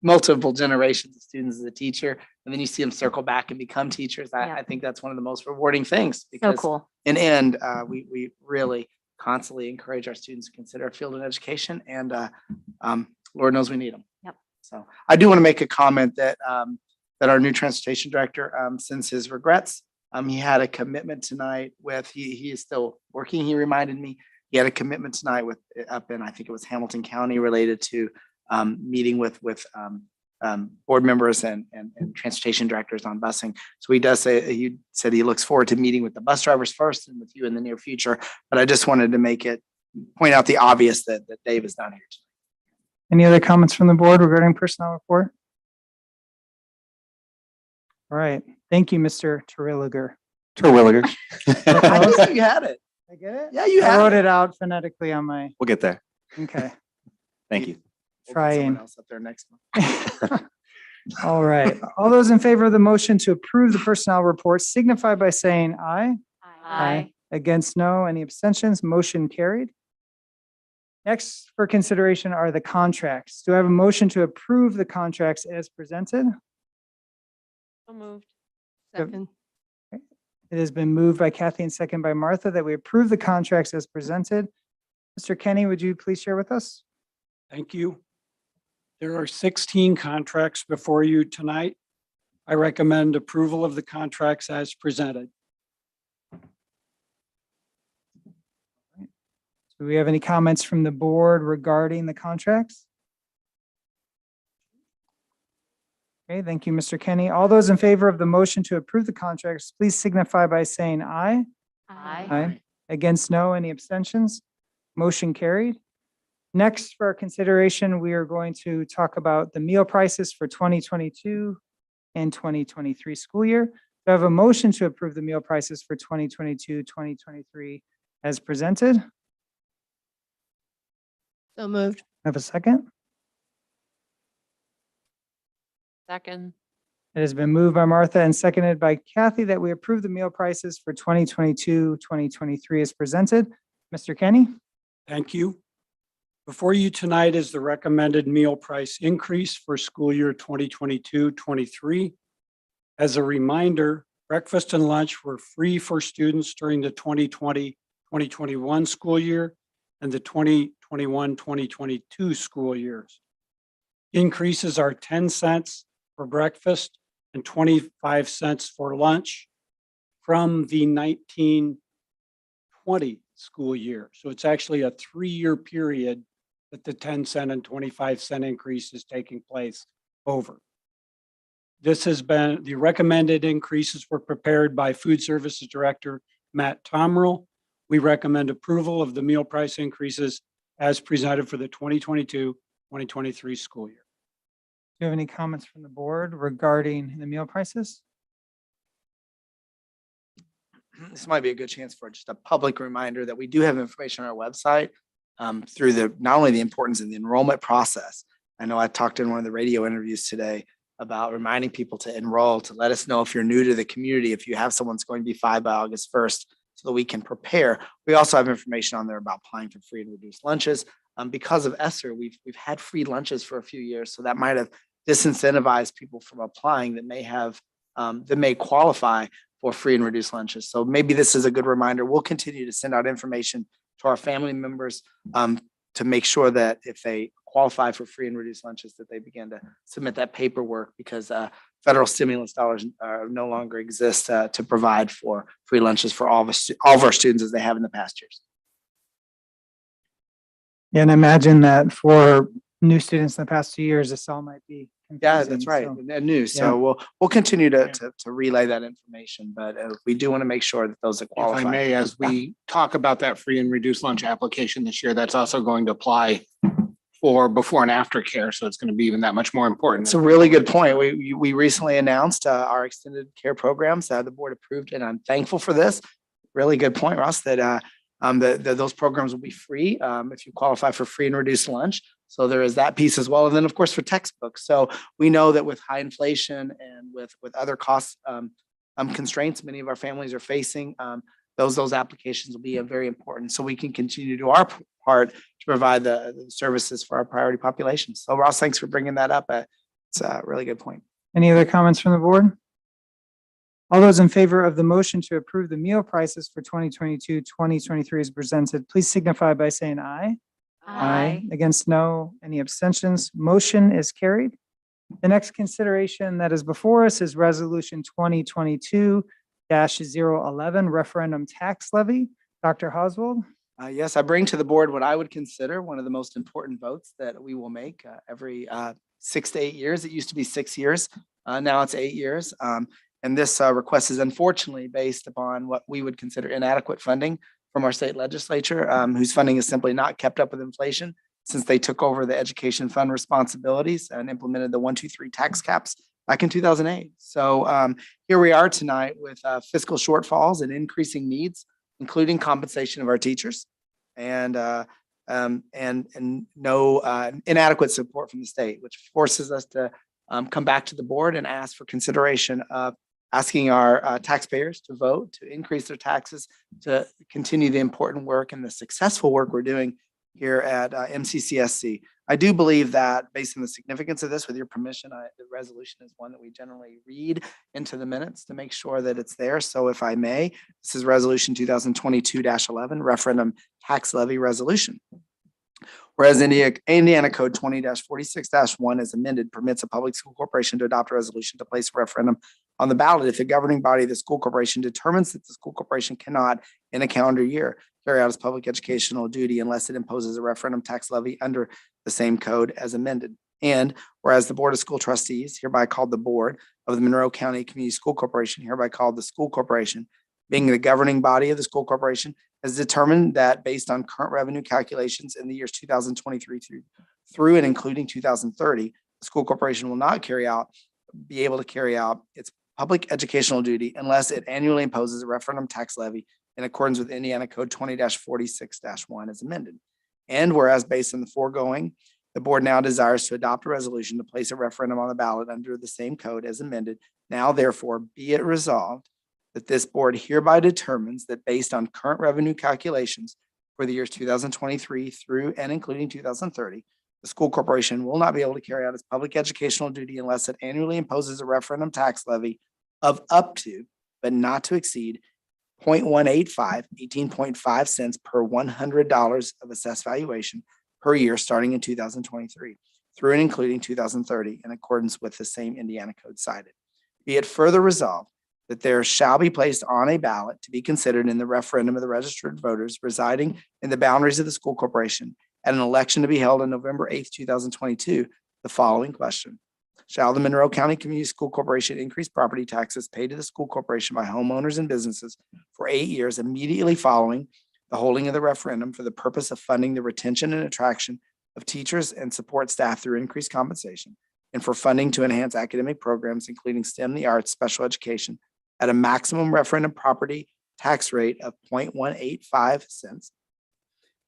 multiple generations of students as a teacher. And then you see them circle back and become teachers. I think that's one of the most rewarding things So because cool. in the end, we really constantly encourage our students to consider a field in education and Lord knows we need them. Yep. So I do want to make a comment that our new transportation director sends his regrets. He had a commitment tonight with, he is still working. He reminded me he had a commitment tonight with up in, I think it was Hamilton County, related to meeting with board members and transportation directors on busing. So he said he looks forward to meeting with the bus drivers first and with you in the near future. But I just wanted to point out the obvious that Dave is not here tonight. Any other comments from the board regarding personnel report? All right. Thank you, Mr. Terwilliger. Terwilliger. I just thought you had it. I get it? Yeah, you I had wrote it. it out phonetically on my, We'll get there. okay. Thank you. We'll get someone Trying. else up there next month. All right. All those in favor of the motion to approve the personnel report signify by saying aye. Aye. Against no, any abstentions? Motion carried. Next for consideration are the contracts. Do I have a motion to approve the contracts as presented? So moved. Yep. Second. It has been moved by Kathy and second by Martha that we approve the contracts as presented. Mr. Kenny, would you please share with us? Thank you. There are 16 contracts before you tonight. I recommend approval of the contracts as presented. Do we have any comments from the board regarding the contracts? Okay, thank you, Mr. Kenny. All those in favor of the motion to approve the contracts, please signify by saying aye. Aye. Against no, any abstentions? Motion carried. Next, for our consideration, we are going to talk about the meal prices for 2022 and 2023 school year. I have a motion to approve the meal prices for 2022, 2023 as presented? So moved. Have a second? Second. It has been moved by Martha and seconded by Kathy that we approve the meal prices for 2022, 2023 as presented. Mr. Kenny? Thank you. Before you tonight is the recommended meal price increase for school year 2022-23. As a reminder, breakfast and lunch were free for students during the 2020-2021 school year and the 2021-2022 school years. Increases are 10 cents for breakfast and 25 cents for lunch from the 1920 school year. So it's actually a 3-year period that the 10-cent and 25-cent increase is taking place over. This has been, the recommended increases were prepared by Food Services Director Matt Tomrell. We recommend approval of the meal price increases as presented for the 2022-2023 school year. Do you have any comments from the board regarding the meal prices? This might be a good chance for just a public reminder that we do have information on our website through not only the importance of the enrollment process. I know I talked in one of the radio interviews today about reminding people to enroll, to let us know if you're new to the community, if you have someone that's going to be 5 by August 1st, so that we can prepare. We also have information on there about applying for free and reduced lunches. Because of ESSER, we've had free lunches for a few years, so that might have disincentivized people from applying that may qualify for free and reduced lunches. So maybe this is a good reminder. We'll continue to send out information to our family members to make sure that if they qualify for free and reduced lunches, that they begin to submit that paperwork, because federal stimulus dollars no longer exist to provide for free lunches for all of our students as they have in the past years. Yeah, and imagine that for new students in the past 2 years, this all might be Yeah, confusing, that's right. so- And news. So we'll continue to relay that information, but we do want to make sure that those that If I qualify. may, as we talk about that free and reduced lunch application this year, that's also going to apply for before and after care. So it's going to be even that much more important. It's a really good point. We recently announced our extended care programs. The board approved, and I'm thankful for this. Really good point, Ross, that those programs will be free if you qualify for free and reduced lunch. So there is that piece as well. And then, of course, for textbooks. So we know that with high inflation and with other cost constraints many of our families are facing, those applications will be very important. So we can continue to do our part to provide the services for our priority populations. So Ross, thanks for bringing that up. It's a really good point. Any other comments from the board? All those in favor of the motion to approve the meal prices for 2022, 2023 as presented, please signify by saying aye. Against no, any abstentions? Motion is carried. The next consideration that is before us is Resolution 2022-011, Referendum Tax Levy. Dr. Oswald? Yes, I bring to the board what I would consider one of the most important votes that we will make every 6 to 8 years. It used to be 6 years. Now it's 8 years. And this request is unfortunately based upon what we would consider inadequate funding from our state legislature, whose funding has simply not kept up with inflation since they took over the education fund responsibilities and implemented the 1, 2, 3 tax caps back in 2008. So here we are tonight with fiscal shortfalls and increasing needs, including compensation of our teachers and no inadequate support from the state, which forces us to come back to the board and ask for consideration of asking our taxpayers to vote to increase their taxes to continue the important work and the successful work we're doing here at MCCSC. I do believe that based on the significance of this, with your permission, the resolution is one that we generally read into the minutes to make sure that it's there. So if I may, this is Resolution 2022-11, Referendum Tax Levy Resolution. Whereas Indiana Code 20-46-1 as amended permits a public school corporation to adopt a resolution to place a referendum on the ballot if the governing body of the school corporation determines that the school corporation cannot, in a calendar year, carry out its public educational duty unless it imposes a referendum tax levy under the same code as amended. And whereas the Board of School Trustees, hereby called the Board of the Monroe County Community School Corporation, hereby called the School Corporation, being the governing body of the school corporation, has determined that based on current revenue calculations in the years 2023 through and including 2030, the school corporation will not be able to carry out its public educational duty unless it annually imposes a referendum tax levy in accordance with Indiana Code 20-46-1 as amended. And whereas based on the foregoing, the board now desires to adopt a resolution to place a referendum on the ballot under the same code as amended. Now therefore be it resolved that this board hereby determines that based on current revenue calculations for the years 2023 through and including 2030, the school corporation will not be able to carry out its public educational duty unless it annually imposes a referendum tax levy of up to, but not to exceed 18.5 cents per $100 of assessed valuation per year starting in 2023 through and including 2030 in accordance with the same Indiana code cited. Be it further resolved that there shall be placed on a ballot to be considered in the referendum of the registered voters residing in the boundaries of the school corporation at an election to be held on November 8th, 2022, the following question. Shall the Monroe County Community School Corporation increase property taxes paid to the school corporation by homeowners and businesses for 8 years immediately following the holding of the referendum for the purpose of funding the retention and attraction of teachers and support staff through increased compensation, and for funding to enhance academic programs, including STEM, the arts, special education, at a maximum referendum property tax rate of 0.185 cents.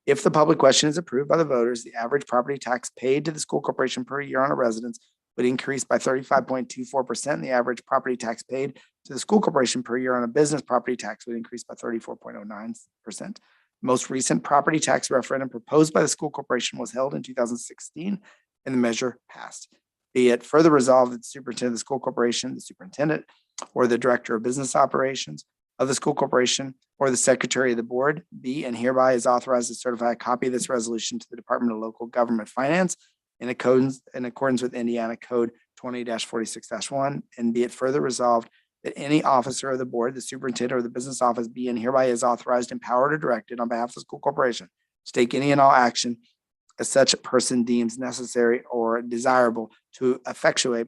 If the public question is approved by the voters, the average property tax paid to the school corporation per year on a residence would increase by 35.24%. And the average property tax paid to the school corporation per year on a business property tax would increase by 34.09%. Most recent property tax referendum proposed by the school corporation was held in 2016, and the measure passed. Be it further resolved that the superintendent of the school corporation, the superintendent, or the director of business operations of the school corporation, or the secretary of the board be and hereby is authorized to certify a copy of this resolution to the Department of Local Government Finance in accordance with Indiana Code 20-46-1, and be it further resolved that any officer of the board, the superintendent or the business office be and hereby is authorized, empowered, or directed on behalf of the school corporation to take any and all action as such a person deems necessary or desirable to effectuate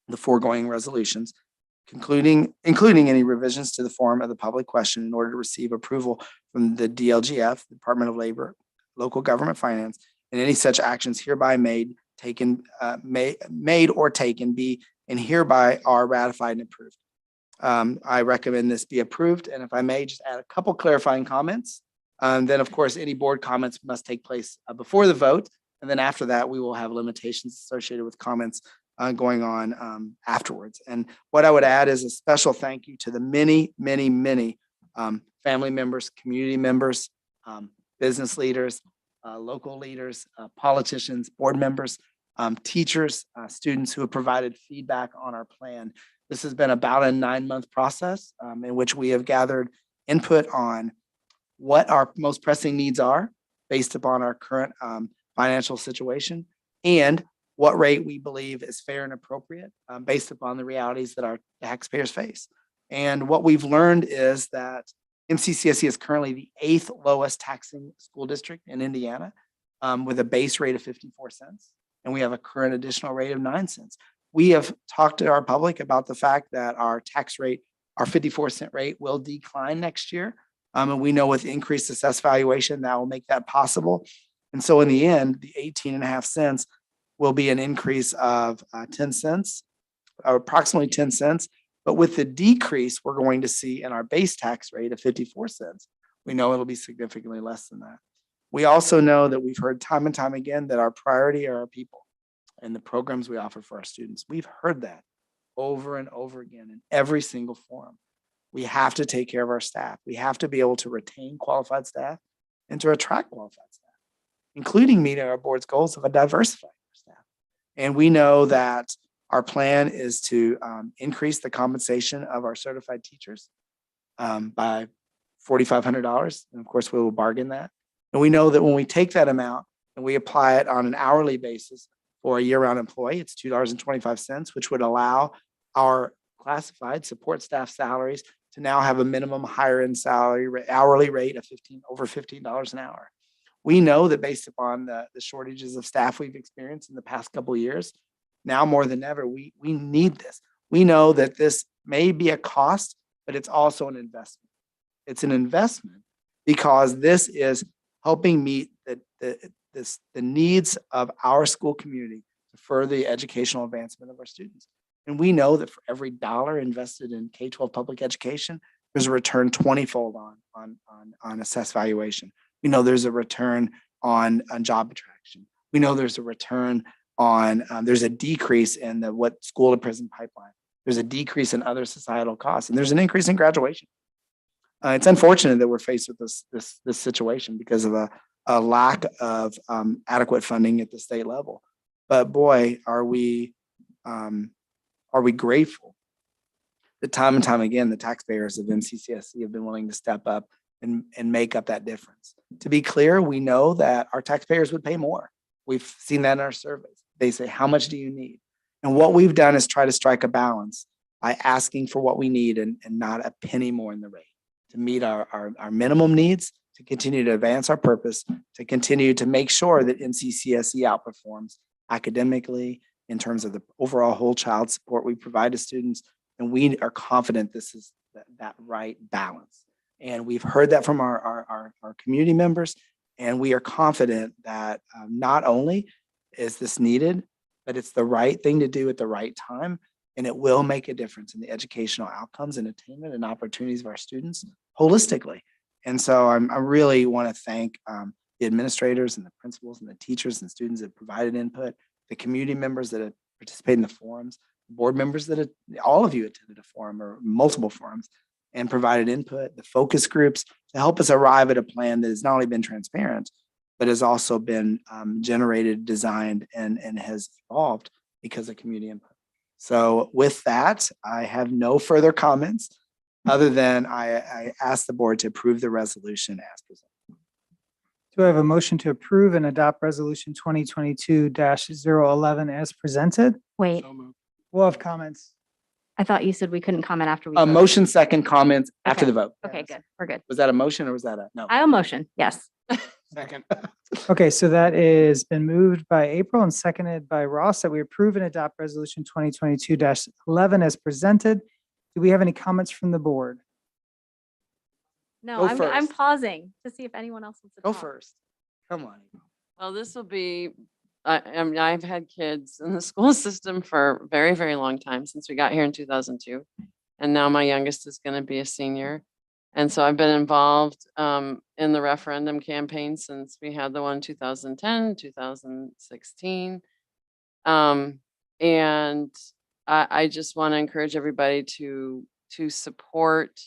the foregoing resolutions, including any revisions to the form of the public question in order to receive approval from the DLGF, Department of Labor, Local Government Finance, and any such actions hereby made or taken be and hereby are ratified and approved. I recommend this be approved. And if I may just add a couple clarifying comments, then of course any board comments must take place before the vote. And then after that, we will have limitations associated with comments going on afterwards. And what I would add is a special thank you to the many family members, community members, business leaders, local leaders, politicians, board members, teachers, students who have provided feedback on our plan. This has been about a 9-month process in which we have gathered input on what our most pressing needs are based upon our current financial situation and what rate we believe is fair and appropriate based upon the realities that our taxpayers face. And what we've learned is that MCCSC is currently the 8th lowest taxing school district in Indiana with a base rate of 54 cents. And we have a current additional rate of 9 cents. We have talked to our public about the fact that our tax rate, our 54-cent rate will decline next year. And we know with increased assessed valuation, that will make that possible. And so in the end, the 18.5 cents will be an increase of 10 cents, or approximately 10 cents. But with the decrease we're going to see in our base tax rate of 54 cents, we know it'll be significantly less than that. We also know that we've heard time and time again that our priority are our people and the programs we offer for our students. We've heard that over and over again in every single forum. We have to take care of our staff. We have to be able to retain qualified staff and to attract qualified staff, including meeting our board's goals of a diversified staff. And we know that our plan is to increase the compensation of our certified teachers by $4,500. And of course, we will bargain that. And we know that when we take that amount and we apply it on an hourly basis for a year-round employee, it's $2.25, which would allow our classified support staff salaries to now have a minimum higher end hourly rate of over $15 an hour. We know that based upon the shortages of staff we've experienced in the past couple of years, now more than ever, we need this. We know that this may be a cost, but it's also an investment. It's an investment because this is helping meet the needs of our school community to further the educational advancement of our students. And we know that for every dollar invested in K-12 public education, there's a return 20-fold on assessed valuation. We know there's a return on job attraction. We know there's a return on, there's a decrease in the what school to prison pipeline. There's a decrease in other societal costs, and there's an increase in graduation. It's unfortunate that we're faced with this situation because of a lack of adequate funding at the state level. But boy, are we grateful that time and time again, the taxpayers of MCCSC have been willing to step up and make up that difference. To be clear, we know that our taxpayers would pay more. We've seen that in our surveys. They say, how much do you need? And what we've done is try to strike a balance by asking for what we need and not a penny more in the rate to meet our minimum needs, to continue to advance our purpose, to continue to make sure that MCCSC outperforms academically in terms of the overall whole child support we provide to students. And we are confident this is that right balance. And we've heard that from our community members. And we are confident that not only is this needed, but it's the right thing to do at the right time. And it will make a difference in the educational outcomes and attainment and opportunities of our students holistically. And so I really want to thank the administrators and the principals and the teachers and students that provided input, the community members that have participated in the forums, board members that all of you attended a forum or multiple forums and provided input, the focus groups to help us arrive at a plan that has not only been transparent, but has also been generated, designed, and has evolved because of community input. So with that, I have no further comments other than I ask the board to approve the resolution as presented. Do I have a motion to approve and adopt resolution 2022-011 as presented? Wait, We'll have comments. I thought you said we couldn't comment after we. A voted. motion, second, comments after Okay. the vote. Okay, good. We're good. Was that a motion or was that a no? I will motion, yes. Second. Okay, so that is been moved by April and seconded by Ross that we approve and adopt resolution 2022-11 as presented. Do we have any comments from the board? No, Go I'm first. pausing to see if anyone else wants to Go talk. first. Come on. Well, this will be, I mean, I've had kids in the school system for a very, very long time, since we got here in 2002. And now my youngest is going to be a senior. And so I've been involved in the referendum campaign since we had the one 2010, 2016. And I just want to encourage everybody to support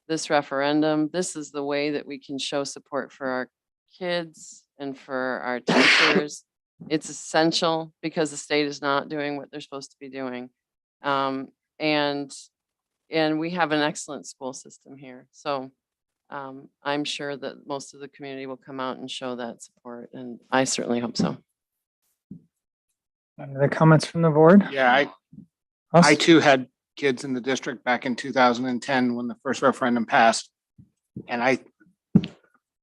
this referendum. This is the way that we can show support for our kids and for our teachers. It's essential because the state is not doing what they're supposed to be doing. And we have an excellent school system here. So I'm sure that most of the community will come out and show that support. And I certainly hope so. Any other comments from the board? Yeah, I too had kids in the district back in 2010 when the first referendum passed. And I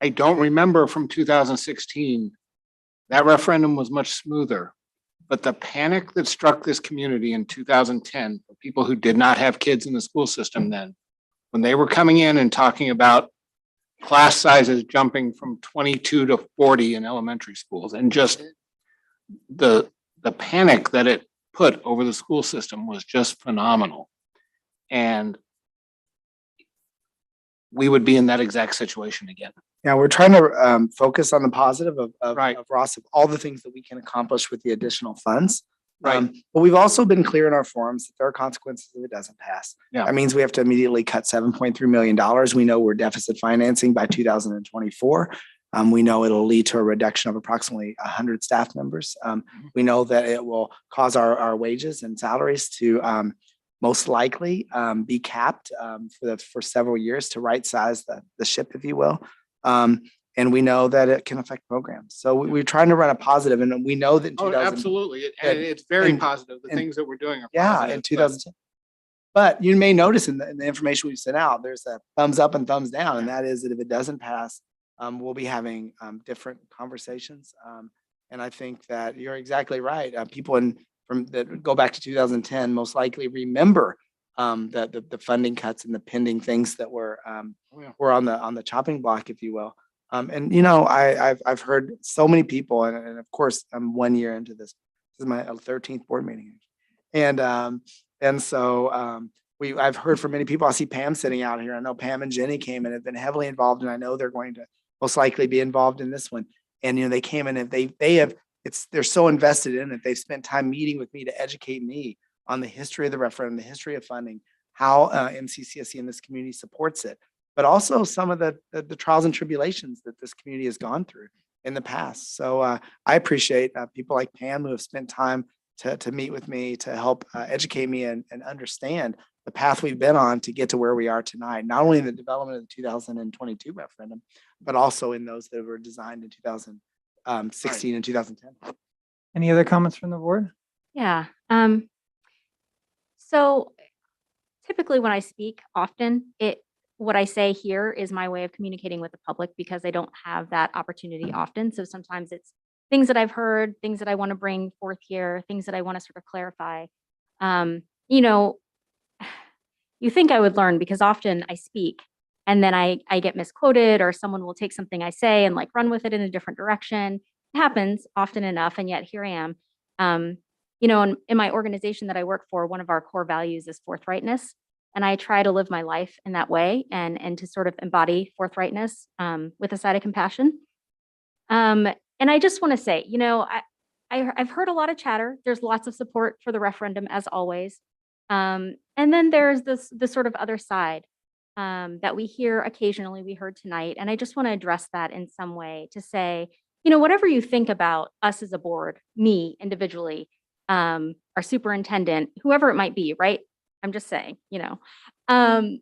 don't remember from 2016, that referendum was much smoother. But the panic that struck this community in 2010 for people who did not have kids in the school system then, when they were coming in and talking about class sizes jumping from 22 to 40 in elementary schools, and just the panic that it put over the school system was just phenomenal. And we would be in that exact situation again. Yeah, we're trying to focus on the positive of Right. Ross, of all the things that we can accomplish with the additional funds. Right. But we've also been clear in our forums that there are consequences if it doesn't pass. Yeah. That means we have to immediately cut $7.3 million. We know we're deficit financing by 2024. We know it'll lead to a reduction of approximately 100 staff members. We know that it will cause our wages and salaries to most likely be capped for several years to right size the ship, if you will. And we know that it can affect programs. So we're trying to run a positive, and we know that in Oh, 2000. absolutely. And it's very and- positive. The and- things that we're doing are Yeah, positive, in but- 2010. But you may notice in the information we've sent out, there's a thumbs up and thumbs down, and that is that if it doesn't pass, we'll be having different conversations. And I think that you're exactly right. People that go back to 2010 most likely remember the funding cuts and the pending things that were on the chopping block, if you will. And you know, I've heard so many people, and of course, I'm 1 year into this. This is my 13th board meeting, and And so I've heard from many people. I see Pam sitting out here. I know Pam and Jenny came and have been heavily involved, and I know they're going to most likely be involved in this one. And, they came in and they're so invested in it. They've spent time meeting with me to educate me on the history of the referendum, the history of funding, how MCCSE in this community supports it, but also some of the trials and tribulations that this community has gone through in the past. So I appreciate people like Pam who have spent time to meet with me, to help educate me and understand the path we've been on to get to where we are tonight, not only in the development of the 2022 referendum, but also in those that were designed in 2016 and 2010. Any other comments from the board? Yeah. So typically when I speak often, what I say here is my way of communicating with the public because I don't have that opportunity often. So sometimes it's things that I've heard, things that I want to bring forth here, things that I want to sort of clarify. You think I would learn because often I speak and then I get misquoted or someone will take something I say and like run with it in a different direction. It happens often enough. And yet here I am. In my organization that I work for, one of our core values is forthrightness. And I try to live my life in that way and to sort of embody forthrightness with a side of compassion. And I just want to say, I've heard a lot of chatter. There's lots of support for the referendum as always. And then there's the sort of other side that we hear occasionally, we heard tonight. And I just want to address that in some way to say, whatever you think about us as a board, me individually, our superintendent, whoever it might be, right? I'm just saying, the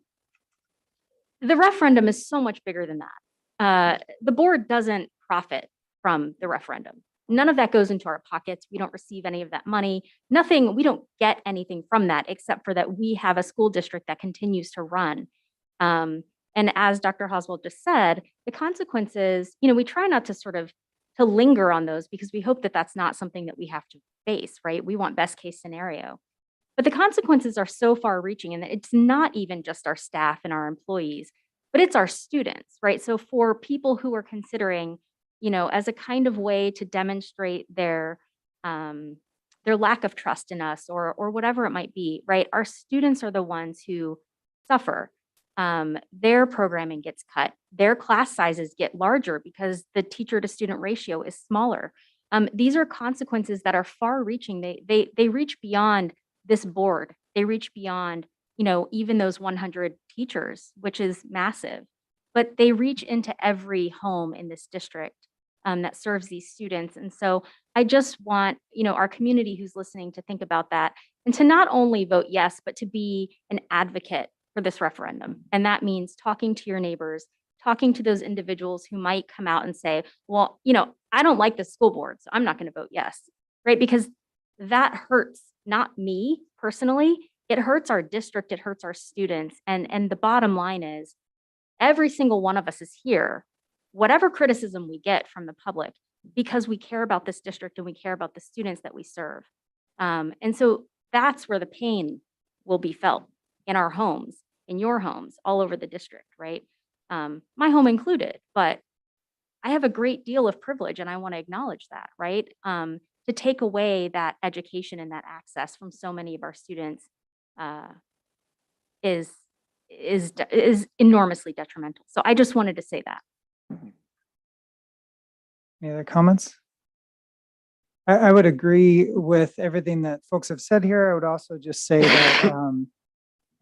referendum is so much bigger than that. The board doesn't profit from the referendum. None of that goes into our pockets. We don't receive any of that money. Nothing, we don't get anything from that except for that we have a school district that continues to run. And as Dr. Oswald just said, the consequences, we try not to sort of to linger on those because we hope that that's not something that we have to face, right? We want best case scenario. But the consequences are so far reaching, and it's not even just our staff and our employees, but it's our students, right? So for people who are considering, as a kind of way to demonstrate their lack of trust in us or whatever it might be, right? Our students are the ones who suffer. Their programming gets cut. Their class sizes get larger because the teacher to student ratio is smaller. These are consequences that are far reaching. They reach beyond this board. They reach beyond, even those 100 teachers, which is massive, but they reach into every home in this district that serves these students. And so I just want, our community who's listening to think about that and to not only vote yes, but to be an advocate for this referendum. And that means talking to your neighbors, talking to those individuals who might come out and say, well, I don't like the school board, so I'm not going to vote yes, right? Because that hurts not me personally, it hurts our district, it hurts our students. And the bottom line is every single one of us is here, whatever criticism we get from the public, because we care about this district and we care about the students that we serve. And so that's where the pain will be felt in our homes, in your homes, all over the district, right? My home included, but I have a great deal of privilege and I want to acknowledge that, right? To take away that education and that access from so many of our students is enormously detrimental. So I just wanted to say that. Any other comments? I would agree with everything that folks have said here. I would also just say that,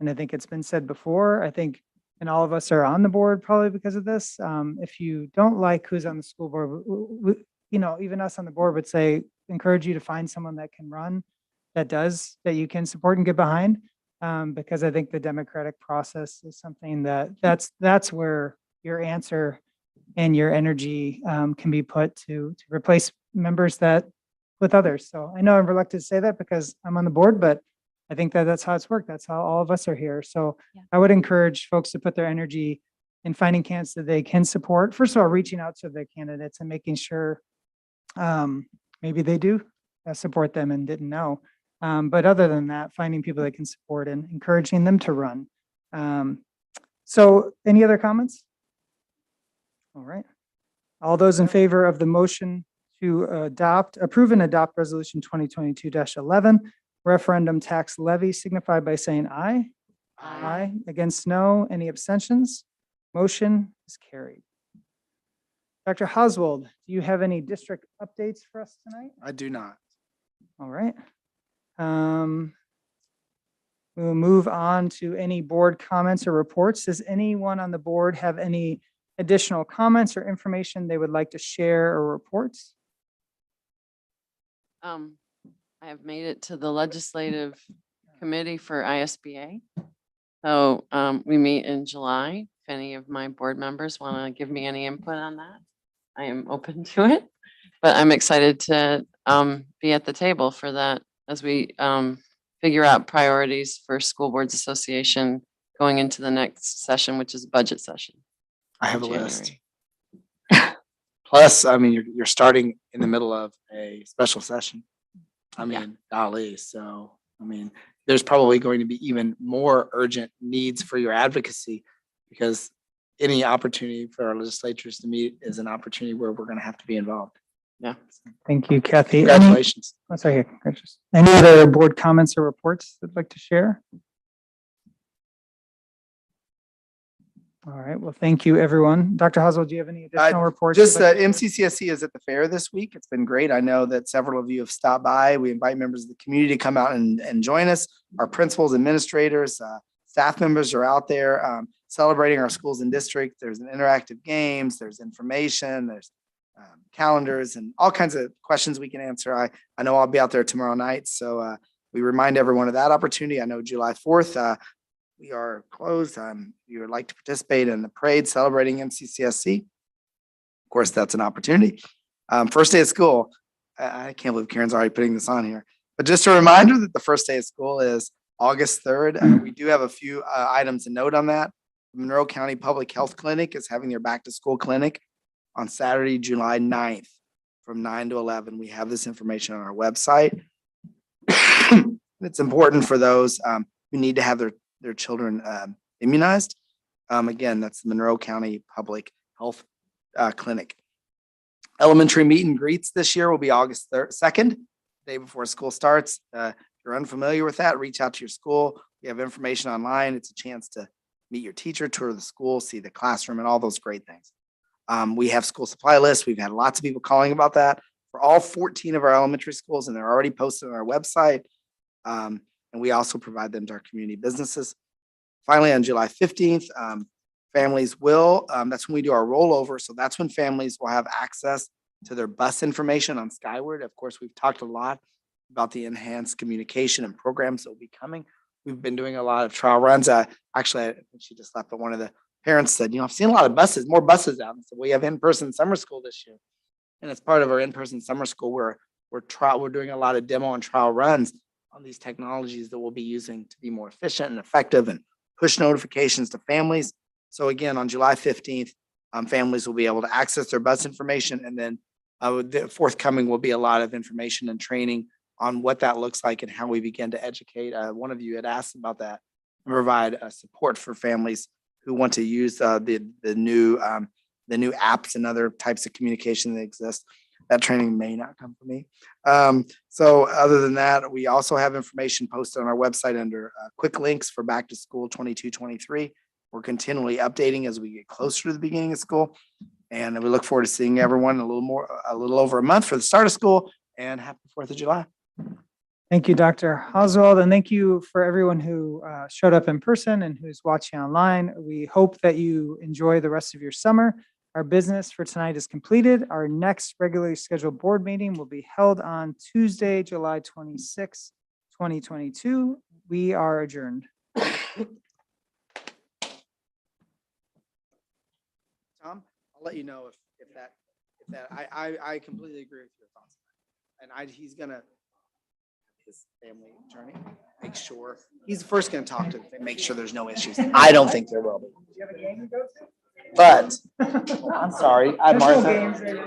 and I think it's been said before, I think, and all of us are on the board probably because of this. If you don't like who's on the school board, even us on the board would say, encourage you to find someone that can run, that you can support and get behind. Because I think the democratic process is something that's where your answer and your energy can be put to replace members with others. So I know I'm reluctant to say that because I'm on the board, but I think that's how it's worked. That's how all of us are here. So yeah. I would encourage folks to put their energy in finding candidates that they can support. First of all, reaching out to the candidates and making sure maybe they do support them and didn't know. But other than that, finding people that can support and encouraging them to run. So any other comments? All right. All those in favor of the motion to approve and adopt resolution 2022-11, Referendum tax levy signify by saying aye. Aye. Against, no. Any abstentions? Motion is carried. Dr. Oswald, do you have any district updates for us tonight? I do not. All right. We'll move on to any board comments or reports. Does anyone on the board have any additional comments or information they would like to share or report? I have made it to the legislative committee for ISBA. So we meet in July. If any of my board members want to give me any input on that, I am open to it. But I'm excited to be at the table for that as we figure out priorities for School Boards Association going into the next session, which is budget session. I have a January. list. Plus, I mean, you're starting in the middle of a special session. I mean, golly, so, I mean, there's probably going to be even more urgent needs for your advocacy because any opportunity for our legislatures to meet is an opportunity where we're going to have to be involved. Yeah. Thank you, Kathy. Congratulations. Oh, sorry. Congratulations. Any other board comments or reports that'd like to share? All right. Well, thank you, everyone. Dr. Oswald, do you have any additional reports? Just you'd like to share? MCCSC is at the fair this week. It's been great. I know that several of you have stopped by. We invite members of the community to come out and join us. Our principals, administrators, staff members are out there celebrating our schools and district. There's an interactive games, there's information, there's calendars and all kinds of questions we can answer. I know I'll be out there tomorrow night. So we remind everyone of that opportunity. I know July 4th, we are closed. You would like to participate in the parade celebrating MCCSC. Of course, that's an opportunity. First day of school. I can't believe Karen's already putting this on here. But just a reminder that the first day of school is August 3rd. We do have a few items to note on that. Monroe County Public Health Clinic is having their back to school clinic on Saturday, July 9th from 9 to 11. We have this information on our website. It's important for those who need to have their children immunized. Again, that's the Monroe County Public Health Clinic. Elementary meet and greets this year will be August 2nd, day before school starts. If you're unfamiliar with that, reach out to your school. We have information online. It's a chance to meet your teacher, tour the school, see the classroom, and all those great things. We have school supply lists. We've had lots of people calling about that for all 14 of our elementary schools, and they're already posted on our website. And we also provide them to our community businesses. Finally, on July 15th, families will, that's when we do our rollover. So that's when families will have access to their bus information on Skyward. Of course, we've talked a lot about the enhanced communication and programs that will be coming. We've been doing a lot of trial runs. Actually, I think she just left, but one of the parents said, I've seen a lot of buses, more buses out. And so we have in-person summer school this year. And as part of our in-person summer school, we're doing a lot of demo and trial runs on these technologies that we'll be using to be more efficient and effective and push notifications to families. So again, on July 15th, families will be able to access their bus information. And then the forthcoming will be a lot of information and training on what that looks like and how we begin to educate. One of you had asked about that and provide support for families who want to use the new apps and other types of communication that exist. That training may not come from me. So other than that, we also have information posted on our website under quick links for back to school 22-23. We're continually updating as we get closer to the beginning of school. And we look forward to seeing everyone a little over a month for the start of school, and happy 4th of July. Thank you, Dr. Oswald, and thank you for everyone who showed up in person and who's watching online. We hope that you enjoy the rest of your summer. Our business for tonight is completed. Our next regularly scheduled board meeting will be held on Tuesday, July 26, 2022. We are adjourned. Tom, I'll let you know if that I completely agree with your thoughts. And he's gonna his family attorney make sure he's first gonna talk to them and make sure there's no issues. I don't think there will be. But I'm sorry, Martha.